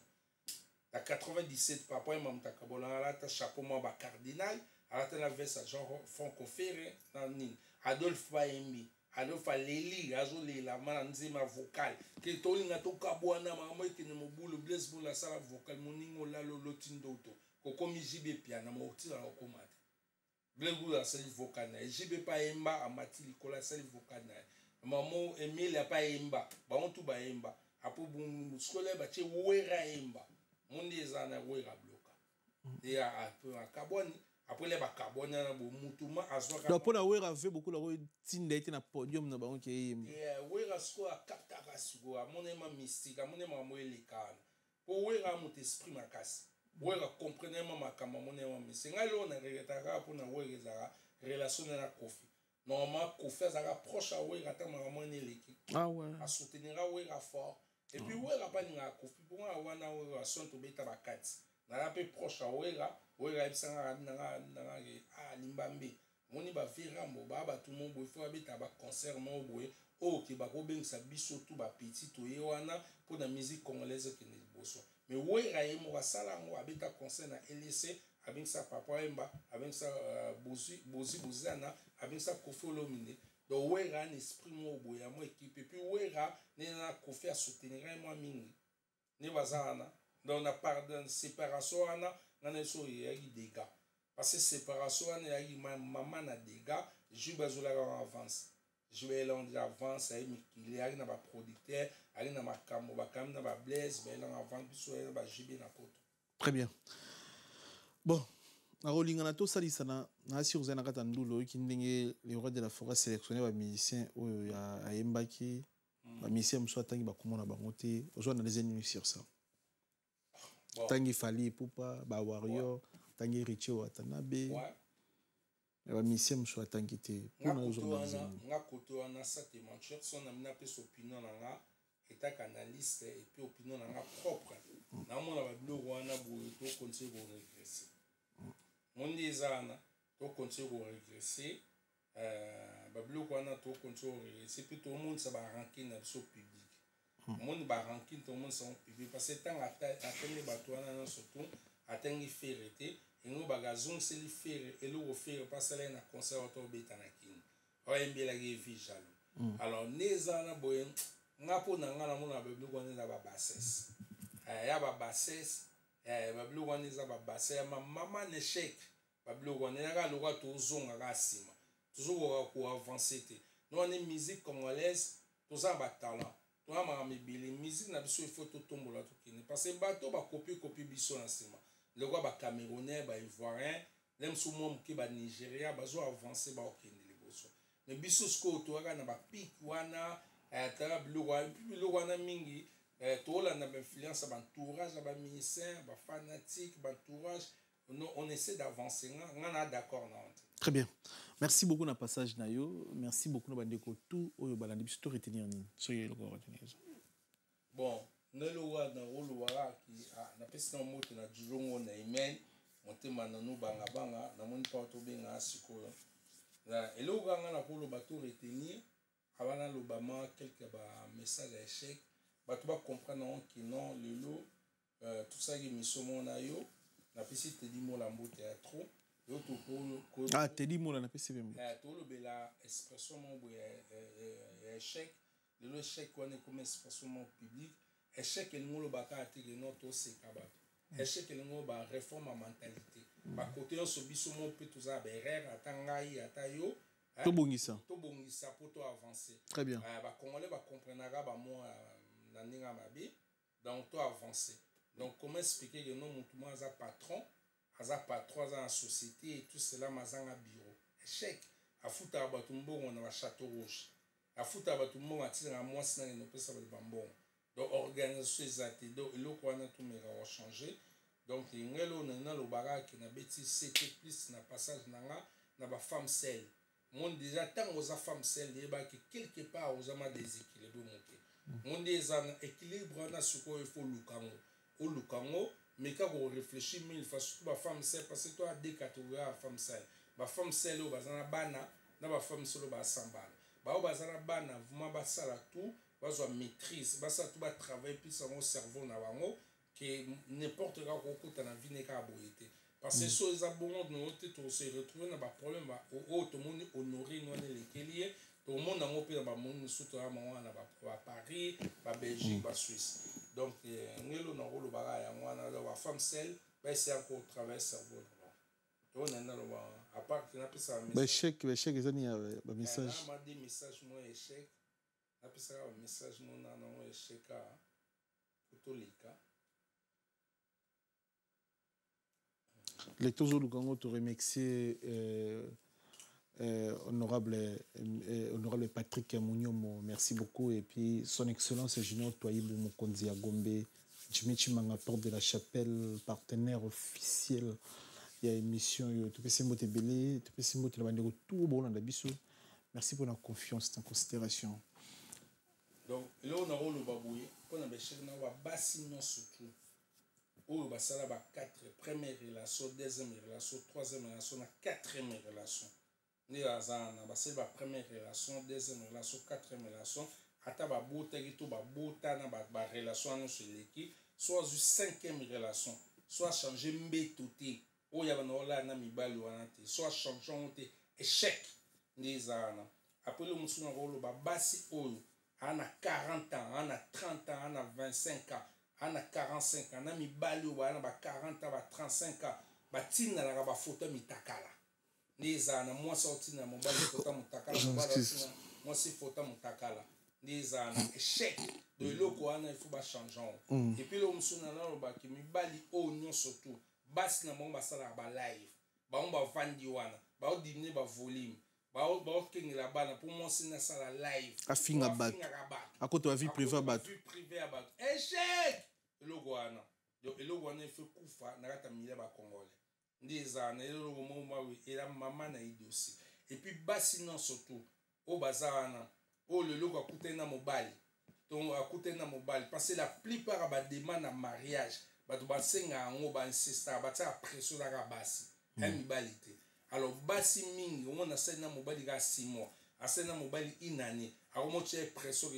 la 97 papa et mutakabola la ta chapeau moi ba cardinal ala ta la veste genre franco ferré na ni Adolphe Baembi Adolphe Leli azo lela mana nzima vocal ke tolinga to kabwana mama ke ne mobulu bless bula sala vocal moningo la lotindo to ko komi jibe piano mo tira ko mate Blengu la sali vocal na jibe pa emba amati likola sali vocal na mamo Emile pa emba ba on tu ba emba apo bu skole ba che wera emba monde ezana wera bloka et a peu a carbone après les ba carbone na bo mutuma azwa donc pour la wera fait beaucoup la tinde était na podium na ba on ke emba wera sko a kaptaka sugo a monema mystique a monema moelikana po wera mut esprit makasi wera comprenez ma kamamone mais c'est ngalo na regetaka pour na wera za relation na Kofi normalement Kofi za proche à wera ta mamone leki ah ouais à soutenir wera fort et puis wera pas ni Kofi pour wana wera son to beta bakati na la peu proche à wera ibsanga na limbambe moni ba virambo ba tout le monde bo faut beta ba concert mo boye o ki ba ko bengisa biso tout ba petit to ye wana pour la musique congolaise qui ne boso mais wera yemo sala ngo abita concert na LC avec sa papa emba avec sa bozi bozana avec sa Kofi Olomide donc wera un esprit mo boya mo équipe et puis wera ne na Kofi à soutenir moi mingi ne bazana donc na pardon séparation ana na so yaki dégâts parce que séparation ana yaki maman na dégâts je bazola en avance je vais là en avance il y a na ba producteur ali na makambo ba kam na ba blaise ba là en avance biso ba jibe na poto très bien bon na rolinga na to salisa na sur zena kata ndulo ki ndenge les rois de la forêt sélectionné ba musiciens oyo ya ayembaki ba musiciens mso atangi ba komona bango te ozwa na les ennemis sur ça tangi fali pupa ba warrior tangi Richie Watanabe ba musiciens mso atangi te pona ozwa nga koto wana ça te mentir son amina pe opinion nga eta analyste et puis opinion nga propre na mona ba blog wana bo to conseil ko regresser monde ezana to conseil ko regresser ba blog wana to conseil ko regresser puis tout le monde ça va ranking na so public monde ba ranking tout le monde sont public parce que tant atteindre ba to wana surtout atteindre ferreté et nous bagazon c'est les faire et le refaire parce que là na conservatoire beta na kin o embela ge vijalo alors nezana boyen ngapo na ngana mona ba blog wana ba bassesse ya ba bassesse ba blog wana za ba bassesse mama ne chèque ba blog wana ga lo ga to zonga ga sima toujours ko avancer te nous on est musique congolaise tous ça ba talent toi ma bile musique na biso il faut to tombola to kine parce que bato ba copie biso na sima le roi ba camerounais ba ivoirien même sous mon ki ba Nigeria ba zo avancer ba okende le boso mais biso sko to ga na ba pic wana ata le roi na mingi to la na influence ba entourage ba musicien ba fanatique ba entourage on essaie d'avancer on est d'accord non. Très bien. Merci beaucoup na passage na yo. Merci beaucoup na bandeko tout oyo balandi biso to retenir ni. Soyez le retenir. Bon, nelo wa na rolo wa ki na pesa na moto na julongo na amen. Monte mananu banga na moni pa to benga sikoyo. Na elo ganga na rolo bato retenir avant l'obama quelques messages à échec. Bato ba comprendre que non lelo tout ça qui misomo na yo. Na pesi te di mo la mbote ya trop. Ah, te di mo la na pesi bembo. To lo bela expression mo bo échec. Le échec on est comme expression mo public. Échec el ngolo baka atire no to se kabato. Échec el ngolo ba réforme en mentalité. Ba côté on so biso mo pe tout ça berère atangai atayo. To bongisa. To bongisa pour to avancer. Très bien. Ba congolais ba comprendra ba mo na ninga mabe. Donc to avancer. Donc, comment expliquer que non, mon a patron, a patron dans la société et tout cela, mais en bureau. Échec. À foutre à Batumbo, on a un château rouge. À foutre à Batumbo, on a tiré à moi, sinon il ne peut pas savoir le bambon. Donc, organisation des actes, donc, il faut que tout va changer. Donc, il y a le barak qui n'a bêtis, c'était plus, na passage, na ba femme seule. Mon déjà, tant aux femmes seules, il y a quelque part aux amants déséquilibrés. Mon déjà, équilibre, on a ce qu'il faut le camon. Au Lukango, mais quand on réfléchit, mais il faut surtout la femme seule, parce que toi, deux catégories à femme seule. La femme seule, au bazana bana, la femme seule, au bazana bana. Au bazana bana, vraiment, ça la tout, bazana maîtrise, ça tout va travailler, puis ça mon cerveau na bango, que n'importe quoi qu'on coûte dans la vie n'est qu'à boiter. Parce que si les abonnés de notre se retrouvent dans le problème, tout le monde honoré, nous les kéliers. Tout le monde a un peu dans monde surtout à Paris, à Belgique, à Suisse. Donc, nous avons le bagage, nous avons la femme seule, c'est encore travail cerveau. On a à part que nous avons ça. Échec, ils ont un message. On a des messages, moi, échec. On a un message, nous avons un échec pour tous les cas. Les Tozo Lukango te remercier. Honorable Patrick Mouniomo, merci beaucoup. Et puis son excellence Junior Toyibou Mokonzi Agombe, Jimmy Chimanga, porte de la chapelle, partenaire officiel. Il y a une émission, tu peux s'immoter belé, tu peux s'immoter la bande tout bon dans la bissou. Merci pour la confiance, ta considération. Donc, là, on a le baboué, on a béché, on a bassi non surtout. On a ça là, 4 premières relations, deuxième relation, troisième relation, 4e relation. Ni azana ba c'est la première relation, deuxième relation, 4e relation, ata ba bota gito ba bota na ba relation no sur l'équipe, soit une 5e relation, soit changer mbetoté, o ya bana ola na mibali wana te, soit changer te échec ni zana. Après le musuna rolo ba basi oyo, ana 40 ans, ana 30 ans, ana 25 ans, ana 45 ans, na mibali wana ba 40 ans, ba 35 ans, ba tina la ba photo mitakala. Niza na moi sorti na mobali fota mutakala moi c'est fota mutakala niza na échec de loko ana il faut ba changer et puis le musuna na lo ba ki mibali o nyon surtout bas na mo ba sala ba live ba on ba vandi wana ba o dîner ba volume ba o kengela bana pour moi c'est na sala live afinga bat à côté de vie privée bat échec loko ana donc loko ana il faut kufa na kata mile ba congolais des années le moment où il a maman na idosi et puis basi non surtout au bazana au le logo a coûté na mobile donc a coûté na mobile parce que la plupart ba demande à mariage ba to ba senga ngo ba insista ba ta pression la basi amibalité alors basi mingi on a sena mobile ga 6 mois a sena mobile inani a mo che pression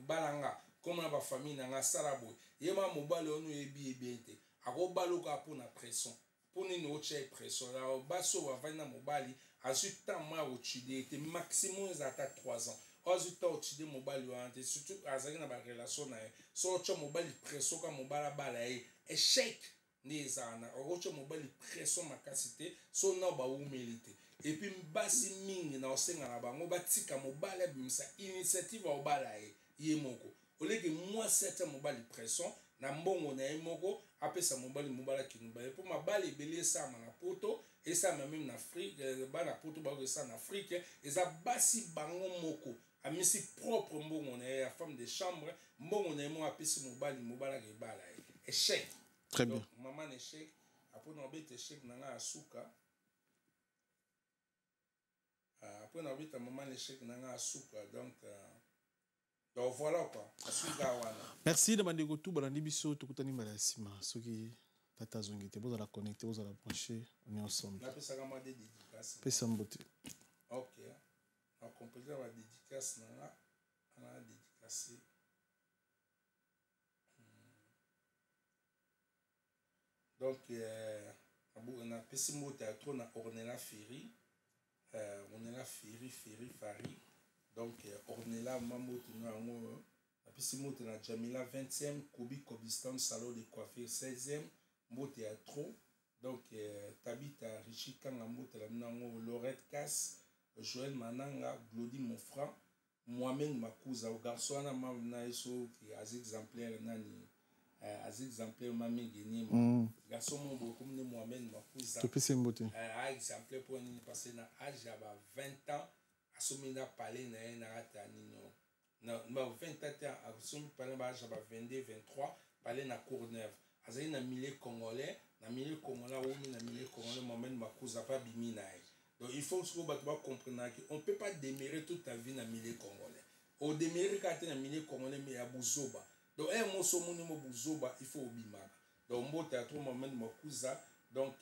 balanga comme na ba famille na salabo yema mobile onu ebi ebete a go baloka pour na pression pour nous autre pression là baso va na mobali ensuite temps moi au chide était maximum à 3 ans ensuite au chide mobali ante surtout azaki na ba relation na so cho mobali pression ka mobala bala échec les ana au cho mobali pression makasité so na ba humilité et puis basi mingi na osenga na bango batika mobala bimsa initiative au bala ye moko oleke moi certain mobali pression na mbongo na emoko apesa mobali mobala kinuba pour mabali ebele ça na poto et ça même en Afrique ba na poto ba ko ça en Afrique et ça basi bango moko amisi propre mbongo na ya femme de chambre mbongo na mo apesi mobali mobala ke bala échec. Très bien. Maman échec après on bet échec na nga asuka après on bet maman échec na nga asuka donc voilà quoi. Merci de mandego tout balandi biso tokutani mbala sima soki tata zongite boza la connecter boza la brancher on est ensemble. Na pesa kama de dédicace. Pesa mbote. OK. On complète la dédicace na dédicace. Donc on a pesi mbote à trop na Ornella Ferry. Ornella Ferry Fari. Donc, Ornella Mamoto Nango, la piste moto na Jamila 20e, Kobi Kobistan, salon de coiffure 16e, moto à trop. Donc, Tabita Richie Kanga moto la Nango, Lorette Cass, Joël Mananga, Glody Monfranc, Mohamed Makouza, au garçon na Mamna Eso, qui est assez exemplaire, nani, assez exemplaire, Mamé Guéni, garçon mon beau comme Mohamed Makouza. Tu peux se moto. Exemplaire pour nous passer na âge à 20 ans. Asomina parler na rata nino na 20 ans asomina parler ba jaba 22 23 parler na Courneuve azali na milieu congolais ou na milieu congolais moment makuza pas bimina. Donc il faut que ba comprendre que on peut pas démérer toute ta vie na milieu congolais au démérer quand na milieu congolais mais ya buzoba donc un mot so monimo buzoba il faut obima donc mot théâtre moment makuza. Donc,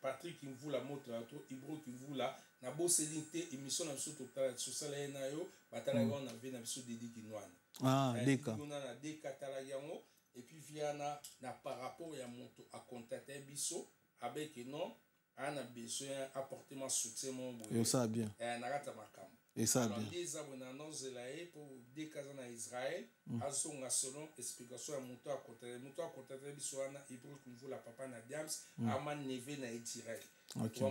Patrick qui vous la montre, Ibro qui vous la, na beau sédité, émission na surtout sur ça là na yo, batala on avait na biso dédi kinwana. Ah, d'accord. On a des catalagiano et puis via na par rapport ya monto à contacter biso avec non, on a besoin apporter mon succès mon boy. Et ça bien. Na rata makam. Et ça bien. Des abonnés annonce là pour des cas en Israël, azonga selon explication à monto à contacter biso na Ibro qui vous la papa na Diams, ama neve na direct. OK. Trop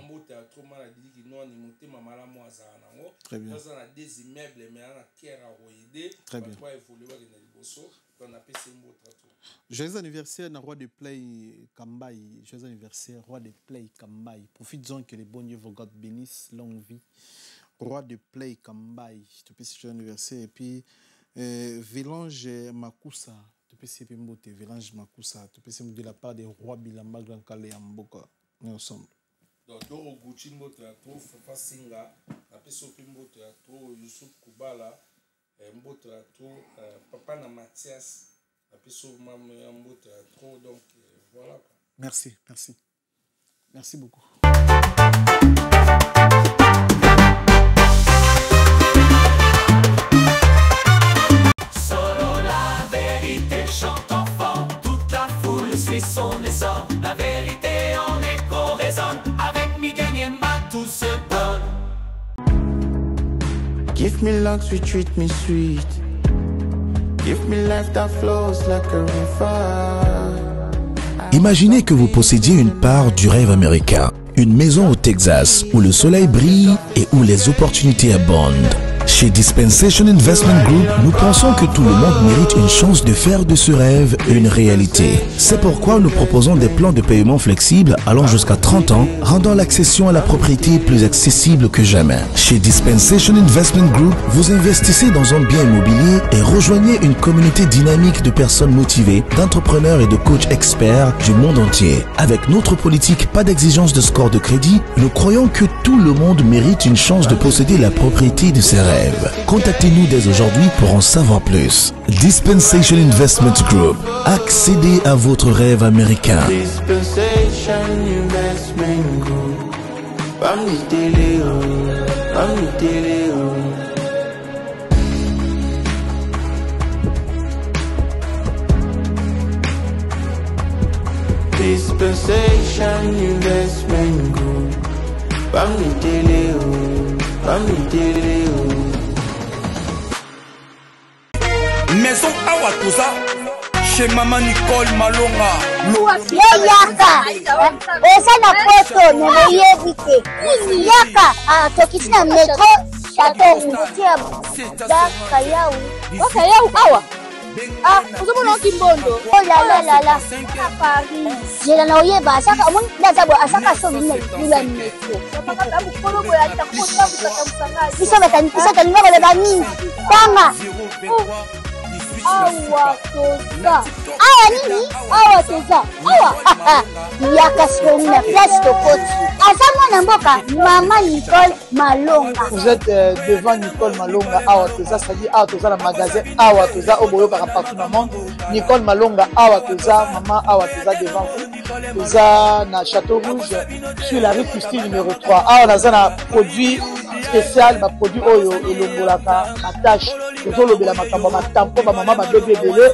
mal dit que non ni monter mamala mo azana ngo. Très bien. Dans un des immeubles mais na kera roide. Très bien. Pour évoluer na liboso, on appelle ce mot trato. Joyeux anniversaire na roi de play Kambai. Joyeux anniversaire roi de play Kambai. Profitez-en que les bons dieux vous bénissent, longue vie. Roi de play Kambai. Tu peux joyeux anniversaire et puis Vélange Makusa. Tu peux c'est mbote Vélange Makusa. Tu peux c'est de la part des rois Bilamba Grand Calais Mboka. On est ensemble. Donc Doro Gucci mbote à trop Fafa Singa, après sopi mbote à trop Youssouf Koubala, mbote à trop Papa na Mathias, après sopi mbote à trop donc voilà. Merci, merci. Merci beaucoup. Solo la vérité chante enfant, toute la foule suit son essor. La vérité en écho résonne, avec Miguel Niemba tout se donne. Give me luck, treat me sweet. Give me life that flows like a river. Imaginez que vous possédiez une part du rêve américain, une maison au Texas où le soleil brille et où les opportunités abondent. Chez Dispensation Investment Group, nous pensons que tout le monde mérite une chance de faire de ce rêve une réalité. C'est pourquoi nous proposons des plans de paiement flexibles allant jusqu'à 30 ans, rendant l'accession à la propriété plus accessible que jamais. Chez Dispensation Investment Group, vous investissez dans un bien immobilier et rejoignez une communauté dynamique de personnes motivées, d'entrepreneurs et de coachs experts du monde entier. Avec notre politique pas d'exigence de score de crédit, nous croyons que tout le monde mérite une chance de posséder la propriété de ses rêves. Contactez-nous dès aujourd'hui pour en savoir plus. Dispensation Investment Group. Accédez à votre rêve américain. Dispensation Investment Group. Dispensation Investment Group. Maison Awatosa chez Maman Nicole Malonga. Yaka eza na poto neyebi te yaka tokisi na metro chateau ngutia daka yau awa Ah, vous avez un kimbondo. Oh là là là là. À Paris. J'ai la noyé, bah, ça, on a d'abord à ça, ça, on a eu la métro. Ils sont mécaniques, ils sont tellement de la mine. Tama. Awa toza. Awa nini? Awa toza. Awa. Yaka soni na place de Koti. Azama na mboka, Maman Nicole Malonga. Vous êtes devant Nicole Malonga Awa toza, c'est-à-dire Awa toza le magasin Awa toza au boyo partout dans le monde. Nicole Malonga Awa toza, Maman Awa toza devant vous. Toza na Château Rouge sur la rue Christine numéro 3. Awa naza na produit spécial, ba produit oyo elongolaka attache. Tozo lobela makambo ma tampo ba maman ba bébé belé,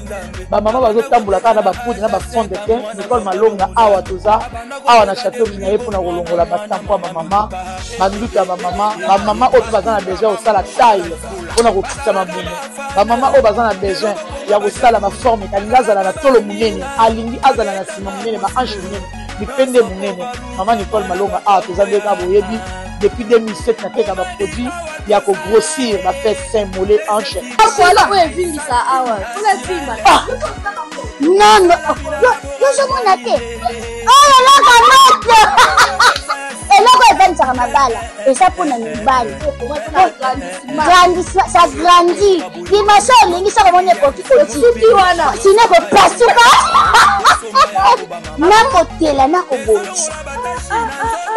ba maman ba zo tambola kana ba poudre na ba fond de teint. Nicole Malonga Awa toza, Awa na Château Minaye pour na kolongola ba tampo ba maman, ba nduta ba maman oyo bazana besoin au sala taille pour na kokita mamuno. Ba maman oyo bazana besoin ya kosala ma forme kalinga zala na tolo munene, alingi azala na sima munene ba ange munene, mipende munene. Maman Nicole Malonga Awa toza ndeka boyebi depuis 2007 na teka ba produit ya ko grossir ba fait sein mollet hanche. Voilà où est vindi ça Awa. Pour la vima. Non non. Yo je m'en atte. Oh là là. Et là quoi ben ça mabala. Et ça pour na mibali. Grandissement, ça grandit. Dimension lingi ça comme on est petit. Sinon ko pasuka. Na kotela na ko bonisa.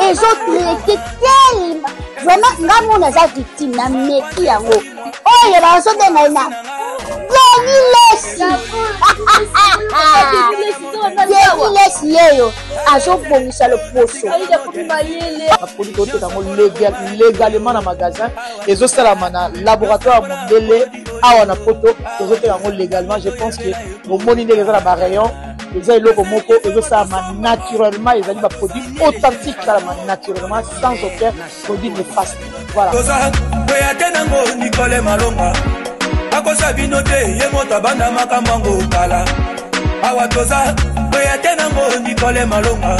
Et je traité tellement. Vraiment, ngamu na za victime na meki yango. Oh, il va sauter na ina. Lesi yeyo. Ajo bongisa le poso. La produit côté dans légalement dans magasin. Et zo sala mana laboratoire mondele awa na poto. Zo te yango légalement. Je pense que au moni de la ba rayon. Les eloko moko et ça naturellement ils ont des produits authentiques ça naturellement sans aucun produit néfaste. Voilà. Nicole Malonga akosa binote ye mota banda makambango kala awa toza boya tenango Nicole Malonga